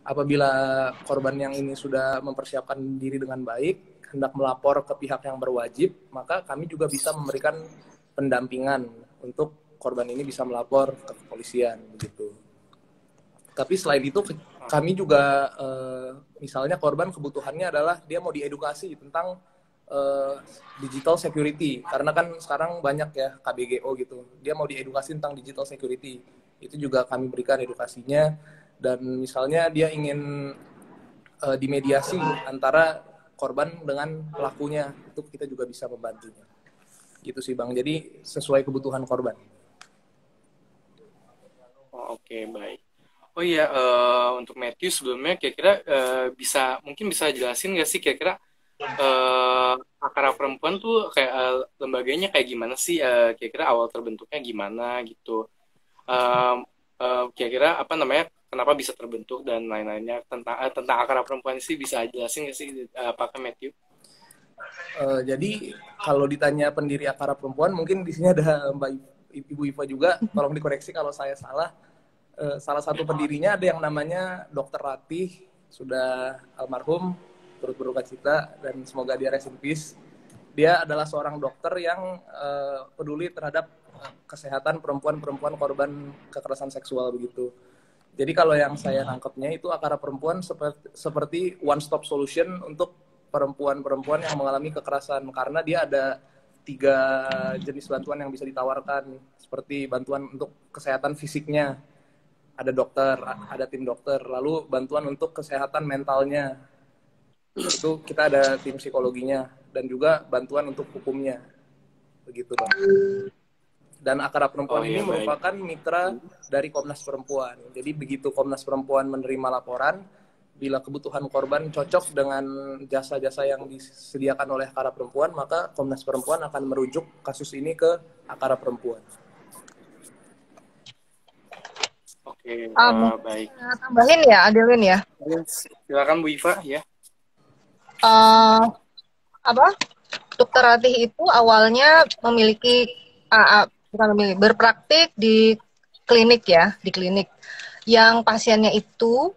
apabila korban yang ini sudah mempersiapkan diri dengan baik, hendak melapor ke pihak yang berwajib, maka kami juga bisa memberikan pendampingan untuk korban ini bisa melapor ke kepolisian begitu. Tapi selain itu kami juga misalnya korban kebutuhannya adalah dia mau diedukasi tentang digital security karena kan sekarang banyak ya KBGO gitu. Dia mau diedukasi tentang digital security. Itu juga kami berikan edukasinya dan misalnya dia ingin dimediasi antara korban dengan pelakunya, itu kita juga bisa membantunya. Gitu sih Bang. Jadi sesuai kebutuhan korban. Oke, baik. Oh iya, untuk Matthew sebelumnya kira-kira mungkin bisa jelasin nggak sih kira-kira Akara Perempuan tuh kayak lembaganya kayak gimana sih? Kira-kira awal terbentuknya gimana gitu? Kira-kira apa namanya? Kenapa bisa terbentuk dan lain-lainnya tentang Akara Perempuan sih bisa jelasin nggak sih apakah Matthew? Jadi kalau ditanya pendiri Akara Perempuan, mungkin di sini ada Mbak Ibu Iva juga, tolong dikoreksi kalau saya salah. Salah satu pendirinya ada yang namanya Dr. Ratih, sudah almarhum, turut berduka cita, dan semoga dia rest in peace. Dia adalah seorang dokter yang peduli terhadap kesehatan perempuan-perempuan korban kekerasan seksual begitu. Jadi kalau yang saya tangkapnya itu Akara Perempuan seperti one stop solution untuk perempuan-perempuan yang mengalami kekerasan, karena dia ada 3 jenis bantuan yang bisa ditawarkan, seperti bantuan untuk kesehatan fisiknya, ada dokter, ada tim dokter, lalu bantuan untuk kesehatan mentalnya, itu kita ada tim psikologinya, dan juga bantuan untuk hukumnya, begitu Bang. Dan Akara Perempuan ini merupakan mitra dari Komnas Perempuan. Jadi begitu Komnas Perempuan menerima laporan, bila kebutuhan korban cocok dengan jasa-jasa yang disediakan oleh Akara Perempuan, maka Komnas Perempuan akan merujuk kasus ini ke Akara Perempuan. Oke, baik. Tambahin ya, Adelin ya. Silakan Bu Iva ya. Dokter Ratih itu awalnya berpraktik di klinik ya, di klinik yang pasiennya itu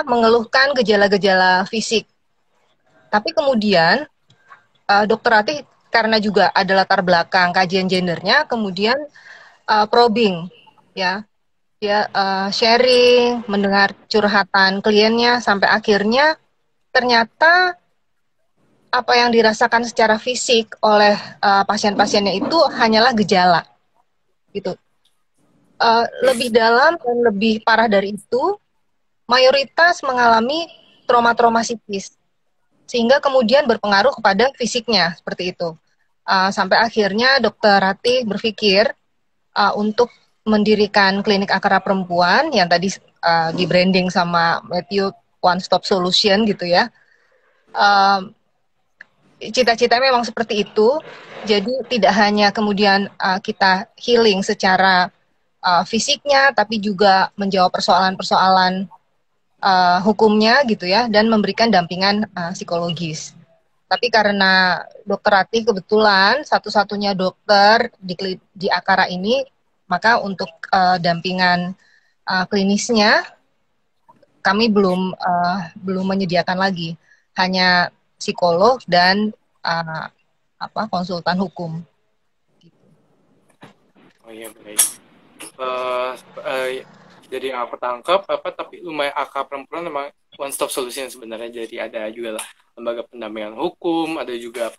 mengeluhkan gejala-gejala fisik. Tapi kemudian Dokter Ratih karena juga ada latar belakang kajian gendernya, kemudian probing ya, dia sharing, mendengar curhatan kliennya sampai akhirnya ternyata apa yang dirasakan secara fisik oleh pasien-pasiennya itu hanyalah gejala gitu. Lebih dalam dan lebih parah dari itu, mayoritas mengalami trauma-trauma psikis, sehingga kemudian berpengaruh kepada fisiknya, seperti itu. Sampai akhirnya Dokter Ratih berpikir untuk mendirikan klinik Akara Perempuan, yang tadi di branding sama Matthew One Stop Solution gitu ya. Cita-cita memang seperti itu, jadi tidak hanya kemudian kita healing secara fisiknya, tapi juga menjawab persoalan-persoalan hukumnya gitu ya, dan memberikan dampingan psikologis. Tapi karena Dokter Ratih kebetulan satu-satunya dokter di Akara ini, maka untuk dampingan klinisnya kami belum menyediakan lagi, hanya psikolog dan konsultan hukum. Oh iya, baik. Jadi yang aku tangkap tapi lumayan Akara Perempuan memang one stop solution sebenarnya. Jadi ada juga lah lembaga pendampingan hukum, ada juga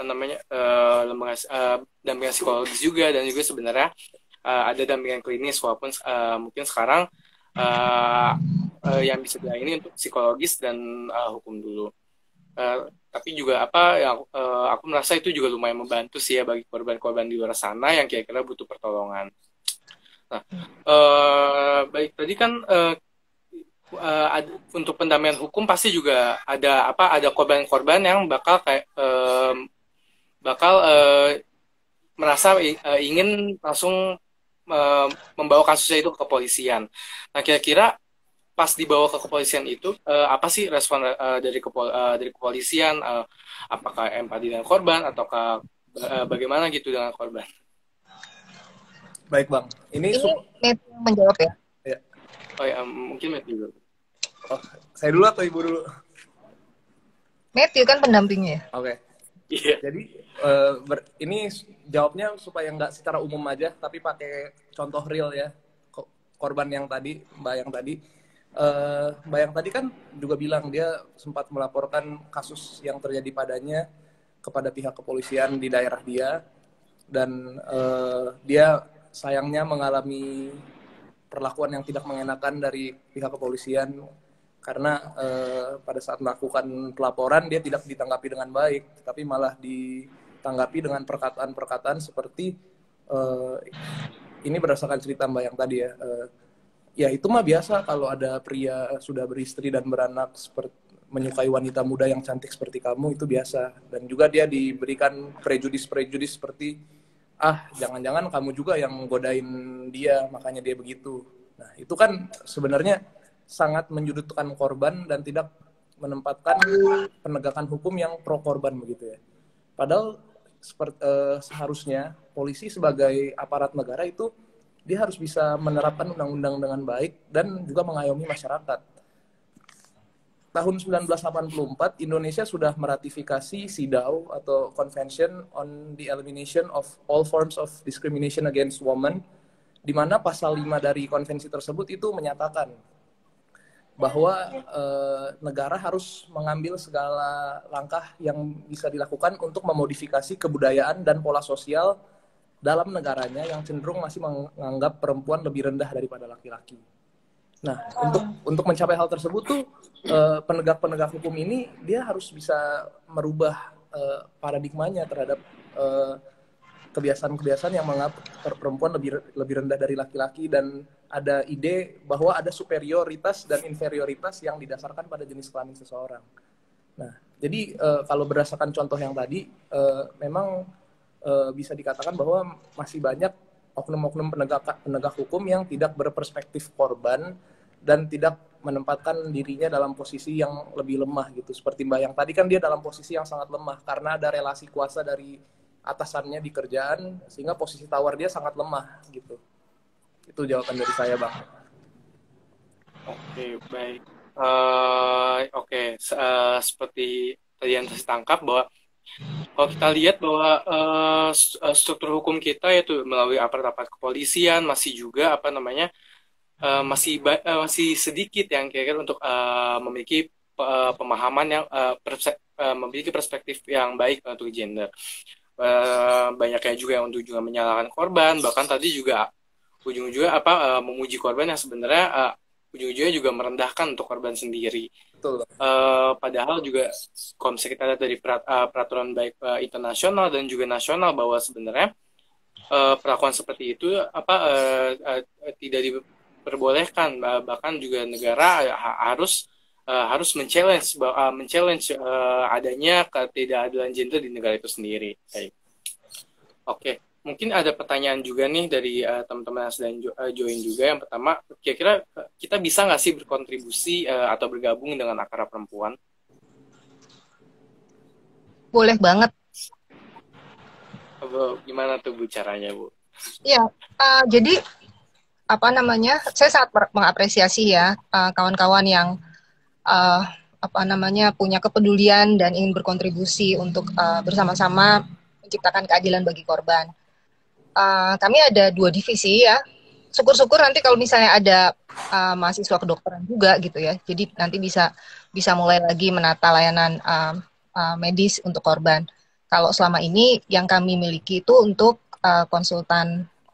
lembaga dampingan psikologis juga, dan juga sebenarnya ada dampingan klinis, walaupun mungkin sekarang yang bisa ini untuk psikologis dan hukum dulu. Tapi juga yang aku merasa itu juga lumayan membantu sih ya bagi korban-korban di luar sana yang kira-kira butuh pertolongan. Nah, baik, tadi kan untuk pendampingan hukum pasti juga ada korban-korban yang bakal merasa ingin langsung membawa kasusnya itu ke kepolisian. Nah, kira-kira pas dibawa ke kepolisian itu apa sih respon dari kepolisian? Apakah empati dengan korban ataukah bagaimana gitu dengan korban? Baik Bang, ini Matthew menjawab ya. Ya. Oh ya, mungkin Matthew dulu. Oh, saya dulu atau Ibu dulu? Matthew kan pendampingnya. Oke. Iya. Jadi ini jawabnya supaya nggak secara umum aja, tapi pakai contoh real ya. Korban yang tadi, Mbak yang tadi kan juga bilang dia sempat melaporkan kasus yang terjadi padanya kepada pihak kepolisian di daerah dia, dan dia sayangnya mengalami perlakuan yang tidak mengenakan dari pihak kepolisian karena pada saat melakukan pelaporan dia tidak ditanggapi dengan baik, tapi malah ditanggapi dengan perkataan-perkataan seperti ini berdasarkan cerita Mbak yang tadi ya. Ya itu mah biasa kalau ada pria sudah beristri dan beranak menyukai wanita muda yang cantik seperti kamu, itu biasa. Dan juga dia diberikan prejudis-prejudis seperti jangan-jangan kamu juga yang godain dia, makanya dia begitu. Nah, itu kan sebenarnya sangat menyudutkan korban dan tidak menempatkan penegakan hukum yang pro korban begitu ya. Padahal seharusnya polisi sebagai aparat negara itu dia harus bisa menerapkan undang-undang dengan baik dan juga mengayomi masyarakat. Tahun 1984, Indonesia sudah meratifikasi CEDAW atau Convention on the Elimination of All Forms of Discrimination Against Women, di mana pasal 5 dari konvensi tersebut itu menyatakan bahwa negara harus mengambil segala langkah yang bisa dilakukan untuk memodifikasi kebudayaan dan pola sosial dalam negaranya yang cenderung masih menganggap perempuan lebih rendah daripada laki-laki. Nah, untuk mencapai hal tersebut tuh penegak-penegak hukum ini dia harus bisa merubah paradigmanya terhadap kebiasaan-kebiasaan yang menganggap perempuan lebih rendah dari laki-laki, dan ada ide bahwa ada superioritas dan inferioritas yang didasarkan pada jenis kelamin seseorang. Nah, jadi kalau berdasarkan contoh yang tadi, memang bisa dikatakan bahwa masih banyak oknum-oknum penegak hukum yang tidak berperspektif korban dan tidak menempatkan dirinya dalam posisi yang lebih lemah gitu. Seperti Mbak yang tadi kan dia dalam posisi yang sangat lemah karena ada relasi kuasa dari atasannya di kerjaan, sehingga posisi tawar dia sangat lemah gitu. Itu jawaban dari saya, Bang. Oke, baik. Seperti tadi yang saya tangkap bahwa kalau kita lihat bahwa struktur hukum kita yaitu melalui aparat-aparat kepolisian masih juga masih sedikit yang kira-kira untuk memiliki pemahaman yang memiliki perspektif yang baik untuk gender. Banyaknya juga yang juga menyalahkan korban, bahkan tadi juga ujung-ujungnya memuji korban yang sebenarnya ujung-ujungnya juga merendahkan untuk korban sendiri. Betul. Padahal juga kalau misalnya kita lihat dari peraturan baik internasional dan juga nasional bahwa sebenarnya perlakuan seperti itu tidak diperbolehkan, bahkan juga negara harus men-challenge adanya ketidakadilan gender di negara itu sendiri. Oke, mungkin ada pertanyaan juga nih dari teman-teman yang sedang join juga. Yang pertama, kira-kira kita bisa nggak sih berkontribusi atau bergabung dengan Akara Perempuan? Boleh banget. Gimana tuh Bu caranya, Bu? Ya, jadi saya sangat mengapresiasi ya kawan-kawan yang punya kepedulian dan ingin berkontribusi untuk bersama-sama menciptakan keadilan bagi korban. Kami ada 2 divisi ya. Syukur-syukur nanti kalau misalnya ada mahasiswa kedokteran juga gitu ya. Jadi nanti bisa mulai lagi menata layanan medis untuk korban. Kalau selama ini yang kami miliki itu untuk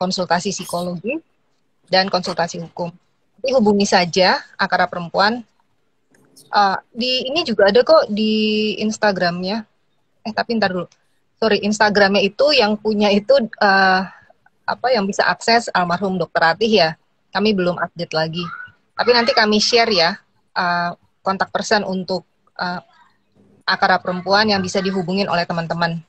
konsultasi psikologi dan konsultasi hukum. Jadi hubungi saja Akara Perempuan. Ini juga ada kok di Instagramnya. Tapi ntar dulu. Sorry, Instagramnya itu yang punya itu yang bisa akses almarhum Dr. Ratih ya. Kami belum update lagi. Tapi nanti kami share ya kontak person untuk Akara Perempuan yang bisa dihubungin oleh teman-teman.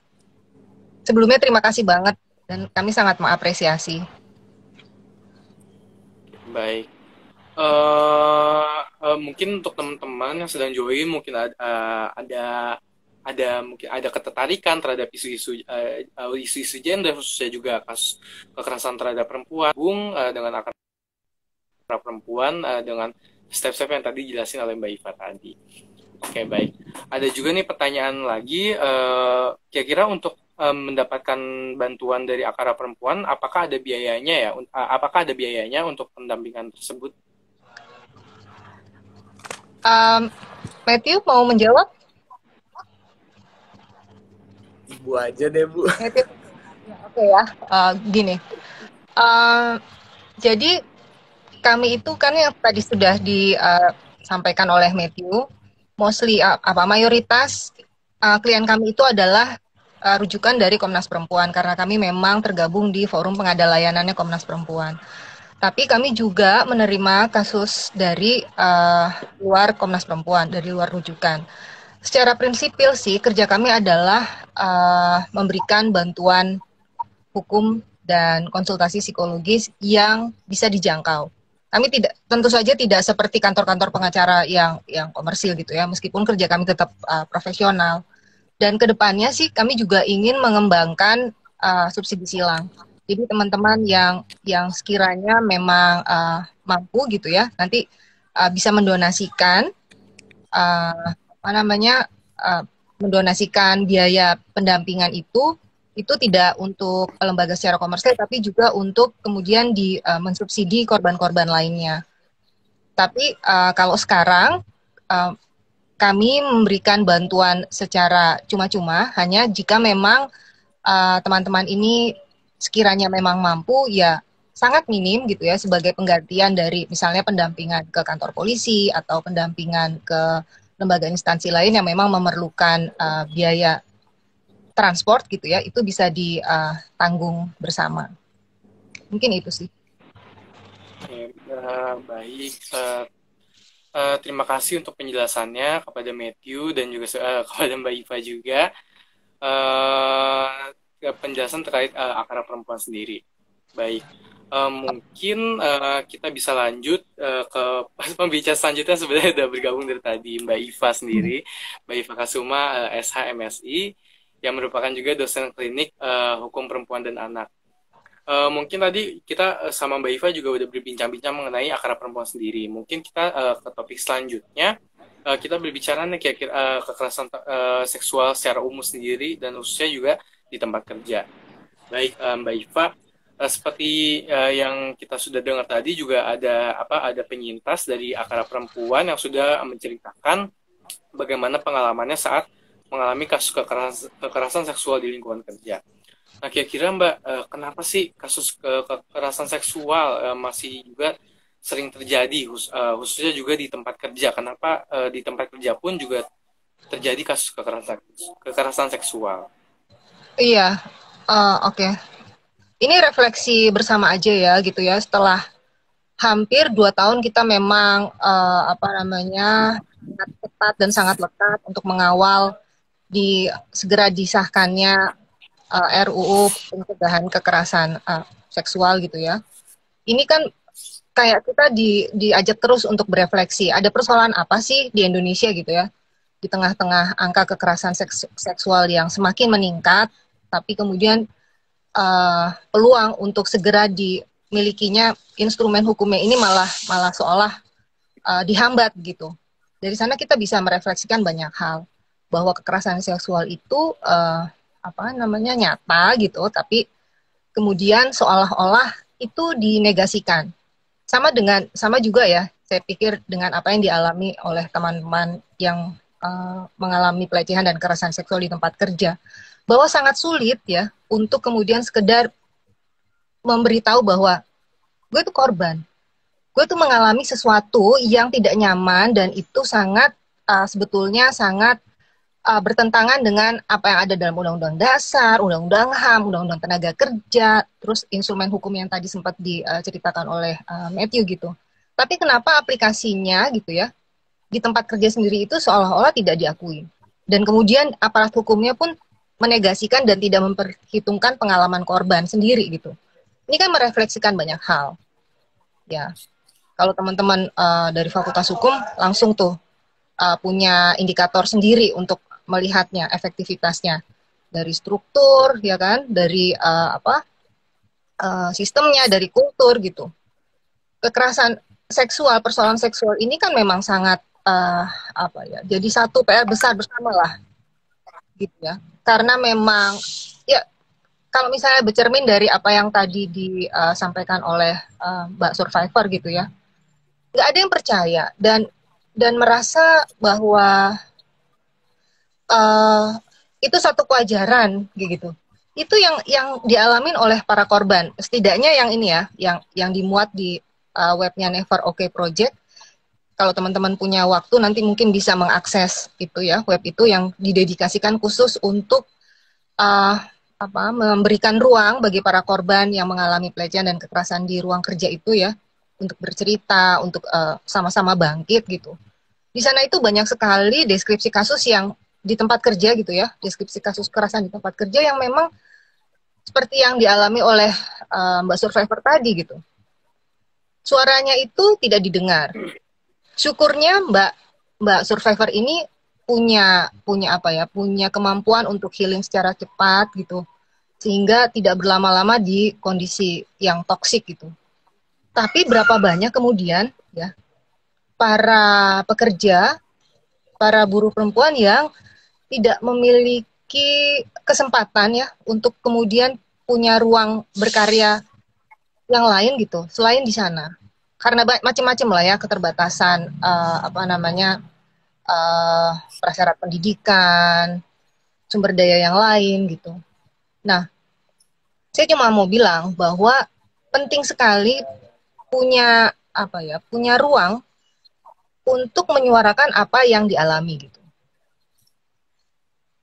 Sebelumnya terima kasih banget dan kami sangat mengapresiasi. Baik. Mungkin untuk teman-teman yang sedang join mungkin mungkin ada ketertarikan terhadap isu-isu gender, khususnya juga kasus kekerasan terhadap perempuan, dengan Akara Perempuan dengan step-step yang tadi jelasin oleh Mbak Iva tadi. Oke, baik. Ada juga nih pertanyaan lagi, kira-kira untuk mendapatkan bantuan dari Akara Perempuan, apakah ada biayanya ya? Apakah ada biayanya untuk pendampingan tersebut? Matthew mau menjawab? Ibu aja deh, Bu. Oke ya, gini. Jadi kami itu kan yang tadi sudah disampaikan oleh Matthew, mostly mayoritas klien kami itu adalah rujukan dari Komnas Perempuan karena kami memang tergabung di forum pengada layanannya Komnas Perempuan. Tapi kami juga menerima kasus dari luar Komnas Perempuan, dari luar rujukan. Secara prinsipil sih kerja kami adalah memberikan bantuan hukum dan konsultasi psikologis yang bisa dijangkau. Kami tentu saja tidak seperti kantor-kantor pengacara yang komersil gitu ya, meskipun kerja kami tetap profesional. Dan kedepannya sih kami juga ingin mengembangkan subsidi silang. Jadi teman-teman yang sekiranya memang mampu gitu ya, nanti bisa mendonasikan mendonasikan biaya pendampingan itu tidak untuk lembaga secara komersil, tapi juga untuk kemudian mensubsidi korban-korban lainnya. Tapi kalau sekarang kami memberikan bantuan secara cuma-cuma hanya jika memang teman-teman ini sekiranya memang mampu, ya sangat minim gitu ya, sebagai penggantian dari misalnya pendampingan ke kantor polisi atau pendampingan ke lembaga instansi lain yang memang memerlukan biaya transport gitu ya, itu bisa ditanggung bersama. Mungkin itu sih. Oke, baik. Terima kasih untuk penjelasannya kepada Matthew dan juga kepada Mbak Iva juga. Penjelasan terkait akar perempuan sendiri. Baik. Mungkin kita bisa lanjut ke pembicara selanjutnya. Sebenarnya sudah bergabung dari tadi Mbak Iva sendiri, Mbak Iva Kasuma, SH MSI, yang merupakan juga dosen klinik hukum perempuan dan anak. Mungkin tadi kita sama Mbak Iva juga udah berbincang-bincang mengenai akar perempuan sendiri. Mungkin kita ke topik selanjutnya, kita berbicara nih kira-kira kekerasan seksual secara umum sendiri dan khususnya juga di tempat kerja. Baik, Mbak Iva, seperti yang kita sudah dengar tadi juga ada penyintas dari akar perempuan yang sudah menceritakan bagaimana pengalamannya saat mengalami kasus kekerasan seksual di lingkungan kerja. Nah, kira-kira Mbak, kenapa sih kasus kekerasan seksual masih juga sering terjadi, khususnya juga di tempat kerja? Kenapa di tempat kerja pun juga terjadi kasus kekerasan seksual? Iya, oke. Ini refleksi bersama aja ya, gitu ya. Setelah hampir 2 tahun kita memang sangat ketat dan sangat lekat untuk mengawal segera disahkannya RUU pencegahan kekerasan seksual gitu ya. Ini kan kayak kita diajak terus untuk berefleksi. Ada persoalan apa sih di Indonesia gitu ya? Di tengah-tengah angka kekerasan seksual yang semakin meningkat, tapi kemudian peluang untuk segera dimilikinya instrumen hukumnya ini malah seolah dihambat gitu. Dari sana kita bisa merefleksikan banyak hal, bahwa kekerasan seksual itu nyata gitu, tapi kemudian seolah-olah itu dinegasikan. Sama juga ya, saya pikir dengan apa yang dialami oleh teman-teman yang mengalami pelecehan dan kekerasan seksual di tempat kerja, bahwa sangat sulit ya untuk kemudian sekedar memberitahu bahwa gue itu korban, gue itu mengalami sesuatu yang tidak nyaman dan itu sebetulnya sangat bertentangan dengan apa yang ada dalam Undang-Undang Dasar, Undang-Undang HAM, Undang-Undang Tenaga Kerja, terus instrumen hukum yang tadi sempat diceritakan oleh Matthew gitu. Tapi kenapa aplikasinya gitu ya di tempat kerja sendiri itu seolah-olah tidak diakui, dan kemudian aparat hukumnya pun menegasikan dan tidak memperhitungkan pengalaman korban sendiri gitu. Ini kan merefleksikan banyak hal. Ya, kalau teman-teman dari Fakultas Hukum langsung tuh punya indikator sendiri untuk melihatnya, efektivitasnya dari struktur, ya kan, dari sistemnya, dari kultur gitu. Kekerasan seksual, persoalan seksual ini kan memang sangat jadi satu PR besar bersama lah, gitu ya. Karena memang ya kalau misalnya bercermin dari apa yang tadi disampaikan oleh Mbak Survivor gitu ya, nggak ada yang percaya dan merasa bahwa itu satu kewajaran gitu. Itu yang dialamin oleh para korban. Setidaknya yang ini ya, yang dimuat di webnya Never Okay Project. Kalau teman-teman punya waktu nanti mungkin bisa mengakses itu ya, web itu yang didedikasikan khusus untuk memberikan ruang bagi para korban yang mengalami pelecehan dan kekerasan di ruang kerja itu ya, untuk bercerita, untuk sama-sama bangkit gitu. Di sana itu banyak sekali deskripsi kasus yang di tempat kerja gitu ya, deskripsi kasus kekerasan di tempat kerja yang memang seperti yang dialami oleh Mbak Survivor tadi gitu. Suaranya itu tidak didengar. Syukurnya Mbak Survivor ini punya kemampuan untuk healing secara cepat gitu, sehingga tidak berlama-lama di kondisi yang toksik gitu. Tapi berapa banyak kemudian ya para pekerja, para buruh perempuan yang tidak memiliki kesempatan ya untuk kemudian punya ruang berkarya yang lain gitu selain di sana, karena macam-macam lah ya, keterbatasan prasyarat pendidikan, sumber daya yang lain gitu. Nah, saya cuma mau bilang bahwa penting sekali punya ruang untuk menyuarakan apa yang dialami gitu.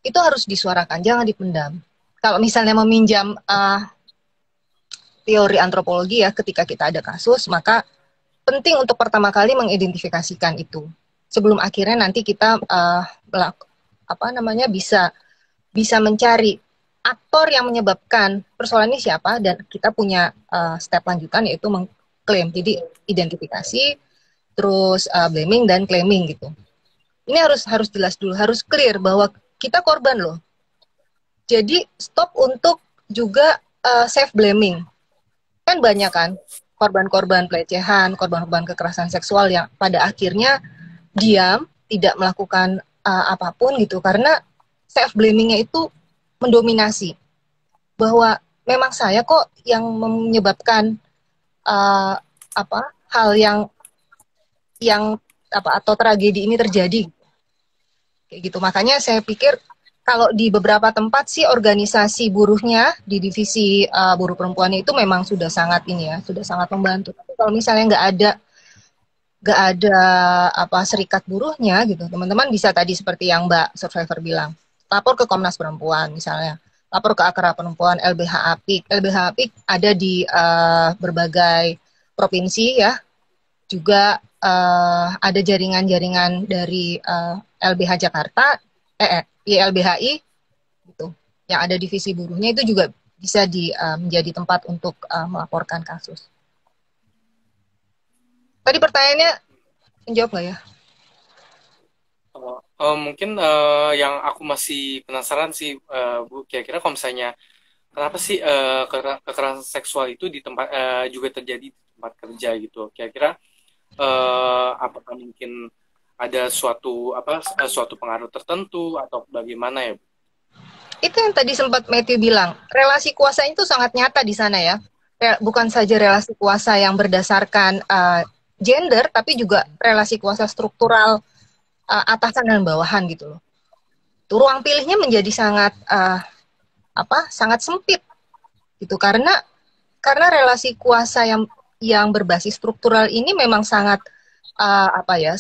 itu harus disuarakan, jangan dipendam. Kalau misalnya meminjam teori antropologi ya, ketika kita ada kasus, maka penting untuk pertama kali mengidentifikasikan itu sebelum akhirnya nanti kita bisa mencari aktor yang menyebabkan persoalan ini siapa, dan kita punya step lanjutan yaitu mengklaim. Jadi identifikasi, terus blaming dan claiming gitu. Ini harus jelas dulu, harus clear bahwa kita korban loh. Jadi stop untuk juga self blaming. Kan banyak kan korban-korban pelecehan, korban-korban kekerasan seksual yang pada akhirnya diam, tidak melakukan apapun gitu, karena self blamingnya itu mendominasi, bahwa memang saya kok yang menyebabkan hal yang atau tragedi ini terjadi, kayak gitu. Makanya saya pikir kalau di beberapa tempat sih organisasi buruhnya di divisi buruh perempuan itu memang sudah sangat sudah sangat membantu. Tapi kalau misalnya nggak ada serikat buruhnya gitu, teman-teman bisa tadi seperti yang Mbak Survivor bilang, lapor ke Komnas Perempuan misalnya, lapor ke Akara Perempuan, LBH APIK. LBH APIK ada di berbagai provinsi ya, juga ada jaringan-jaringan dari LBH Jakarta, YLBHI gitu, yang ada divisi buruhnya, itu juga bisa menjadi tempat untuk melaporkan kasus. Tadi pertanyaannya menjawab nggak ya? Mungkin yang aku masih penasaran sih, Bu, kira-kira kalau misalnya kenapa sih kekerasan seksual itu di tempat juga terjadi di tempat kerja gitu? Kira-kira apakah mungkin ada suatu pengaruh tertentu atau bagaimana ya, Bu? Itu yang tadi sempat Matthew bilang, relasi kuasa itu sangat nyata di sana ya. Bukan saja relasi kuasa yang berdasarkan gender, tapi juga relasi kuasa struktural atasan dan bawahan gitu loh. Ruang pilihnya menjadi sangat sangat sempit gitu, karena relasi kuasa yang berbasis struktural ini memang sangat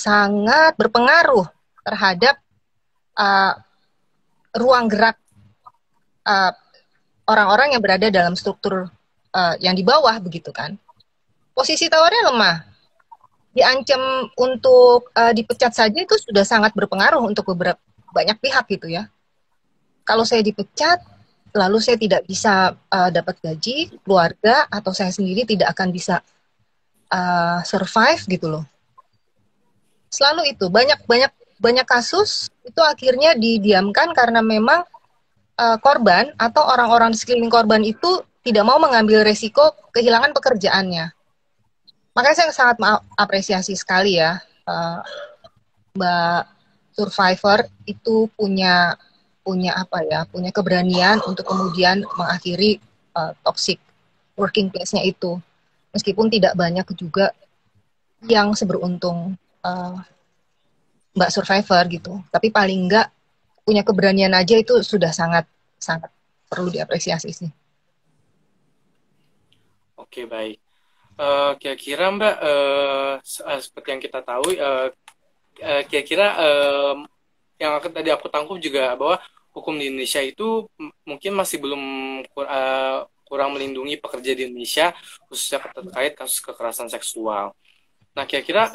sangat berpengaruh terhadap ruang gerak orang-orang yang berada dalam struktur yang di bawah begitu kan. Posisi tawarnya lemah, diancam untuk dipecat saja itu sudah sangat berpengaruh untuk banyak pihak gitu ya. Kalau saya dipecat, lalu saya tidak bisa dapat gaji keluarga, atau saya sendiri tidak akan bisa survive gitu loh. Selalu itu banyak kasus itu akhirnya didiamkan karena memang korban atau orang-orang di sekeliling korban itu tidak mau mengambil resiko kehilangan pekerjaannya. Makanya saya sangat apresiasi sekali ya, Mbak Survivor itu punya keberanian untuk kemudian mengakhiri toxic working place-nya itu. Meskipun tidak banyak juga yang seberuntung Mbak Survivor gitu, tapi paling enggak punya keberanian aja itu sudah sangat perlu diapresiasi sih. Oke, baik. Kira-kira Mbak, seperti yang kita tahu, kira-kira yang tadi aku tangkap juga bahwa hukum di Indonesia itu mungkin masih belum kurang melindungi pekerja di Indonesia, khususnya terkait kasus kekerasan seksual. Nah, kira-kira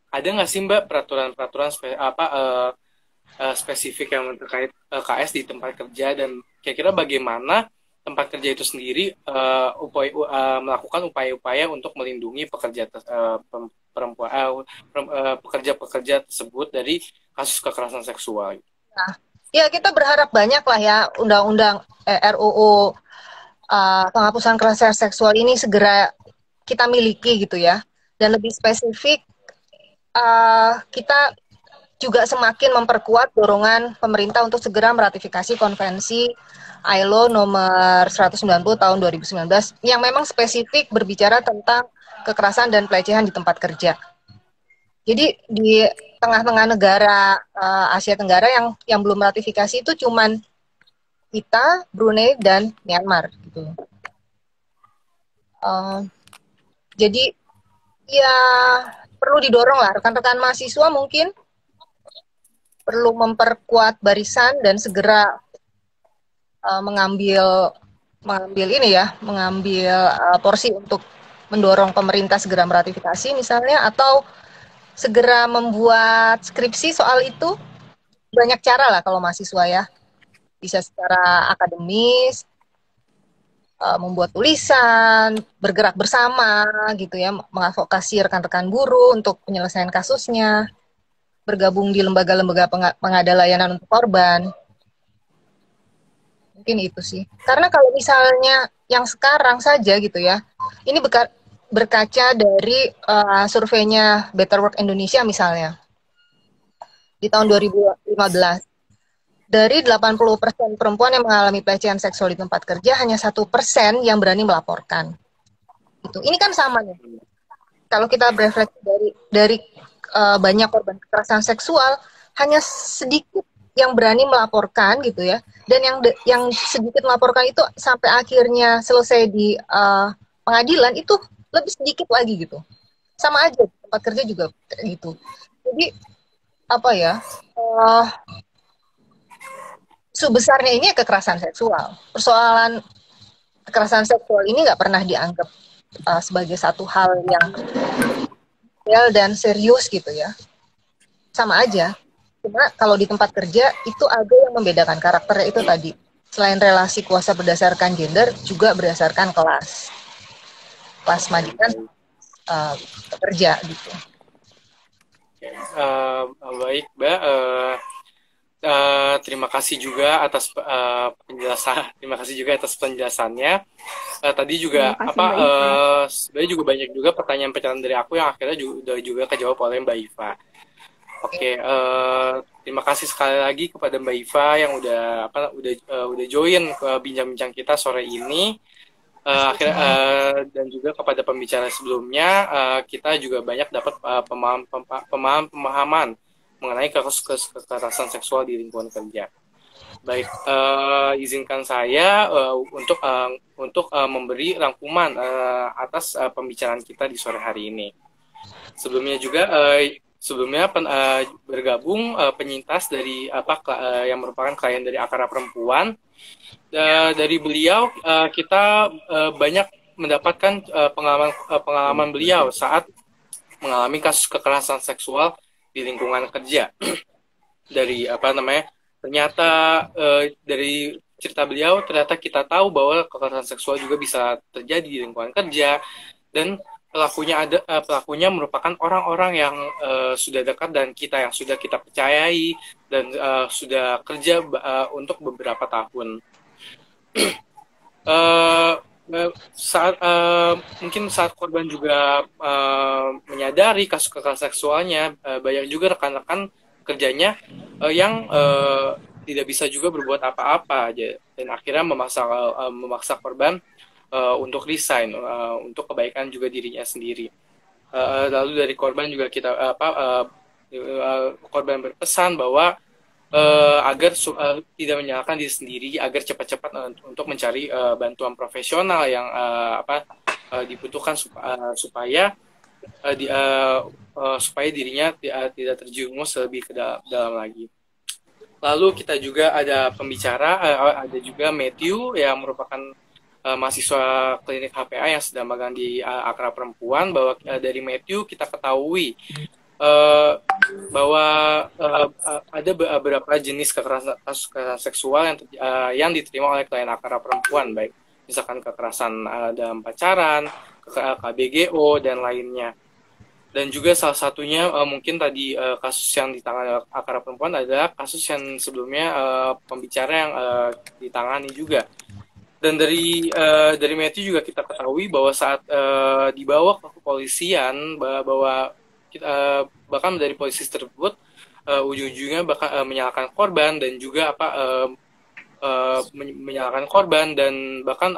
ada nggak sih Mbak peraturan-peraturan spesifik yang terkait KS di tempat kerja, dan kira-kira bagaimana tempat kerja itu sendiri melakukan upaya-upaya untuk melindungi pekerja-pekerja tersebut dari kasus kekerasan seksual? Nah, ya kita berharap banyak lah ya undang-undang RUU penghapusan kekerasan seksual ini segera kita miliki gitu ya, dan lebih spesifik kita juga semakin memperkuat dorongan pemerintah untuk segera meratifikasi konvensi ILO nomor 190 tahun 2019 yang memang spesifik berbicara tentang kekerasan dan pelecehan di tempat kerja. Jadi di tengah-tengah negara Asia Tenggara yang belum ratifikasi itu cuman kita, Brunei, dan Myanmar gitu. Jadi ya perlu didorong lah rekan-rekan mahasiswa mungkin perlu memperkuat barisan dan segera mengambil porsi untuk mendorong pemerintah segera meratifikasi misalnya, atau segera membuat skripsi soal itu. Banyak cara lah kalau mahasiswa ya, bisa secara akademis, membuat tulisan, bergerak bersama gitu ya, mengadvokasi rekan-rekan buruh untuk penyelesaian kasusnya, bergabung di lembaga-lembaga pengada layanan untuk korban. Mungkin itu sih. Karena kalau misalnya yang sekarang saja gitu ya, ini berkaca dari surveinya Better Work Indonesia misalnya, di tahun 2015. Dari 80% perempuan yang mengalami pelecehan seksual di tempat kerja, hanya 1% yang berani melaporkan. Gitu. Ini kan sama nih. Kalau kita berefleksi dari banyak korban kekerasan seksual, hanya sedikit yang berani melaporkan gitu ya. Dan yang sedikit melaporkan itu sampai akhirnya selesai di pengadilan itu lebih sedikit lagi gitu. Sama aja tempat kerja juga gitu. Jadi apa ya? Sebesarnya ini kekerasan seksual. Persoalan kekerasan seksual ini nggak pernah dianggap sebagai satu hal yang real dan serius gitu ya. Sama aja. Cuma kalau di tempat kerja itu ada yang membedakan karakternya itu tadi. Selain relasi kuasa berdasarkan gender, juga berdasarkan kelas. Kelas majikan pekerja gitu. Baik, Mbak. Terima kasih juga atas penjelasannya. Tadi juga sebenarnya juga banyak juga pertanyaan-pertanyaan dari aku yang akhirnya juga kejawab oleh Mbak Iva. Oke, terima kasih sekali lagi kepada Mbak Iva yang udah join ke bincang-bincang kita sore ini. Dan juga kepada pembicara sebelumnya, kita juga banyak dapat pemahaman mengenai kasus kekerasan seksual di lingkungan kerja. Baik, izinkan saya untuk memberi rangkuman atas pembicaraan kita di sore hari ini. Sebelumnya bergabung penyintas dari yang merupakan klien dari Akara Perempuan. Dari beliau kita banyak mendapatkan pengalaman beliau saat mengalami kasus kekerasan seksual di lingkungan kerja. Ternyata dari cerita beliau ternyata kita tahu bahwa kekerasan seksual juga bisa terjadi di lingkungan kerja, dan pelakunya merupakan orang-orang yang sudah dekat dan yang sudah kita percayai dan sudah kerja untuk beberapa tahun. Mungkin saat korban juga menyadari kasus kekerasan seksualnya, banyak juga rekan-rekan kerjanya yang tidak bisa juga berbuat apa-apa aja, dan akhirnya memaksa korban untuk resign untuk kebaikan juga dirinya sendiri. Lalu dari korban juga korban berpesan bahwa agar tidak menyalahkan diri sendiri, agar cepat-cepat untuk mencari bantuan profesional yang dibutuhkan supaya dirinya tidak terjerumus lebih ke dalam lagi. Lalu kita juga ada ada juga Matthew yang merupakan mahasiswa klinik HPA yang sedang magang di Akara Perempuan. Bahwa dari Matthew kita ketahui bahwa ada beberapa jenis kekerasan seksual yang diterima oleh klien Akara Perempuan, baik misalkan kekerasan dalam pacaran, KBGO dan lainnya. Dan juga salah satunya mungkin tadi kasus yang ditangani Akara Perempuan adalah kasus yang sebelumnya pembicara yang ditangani juga. Dan dari Matthew juga kita ketahui bahwa saat dibawa ke kepolisian, bahwa bahkan dari polisi tersebut ujung-ujungnya bahkan menyalahkan korban dan juga menyalahkan korban dan bahkan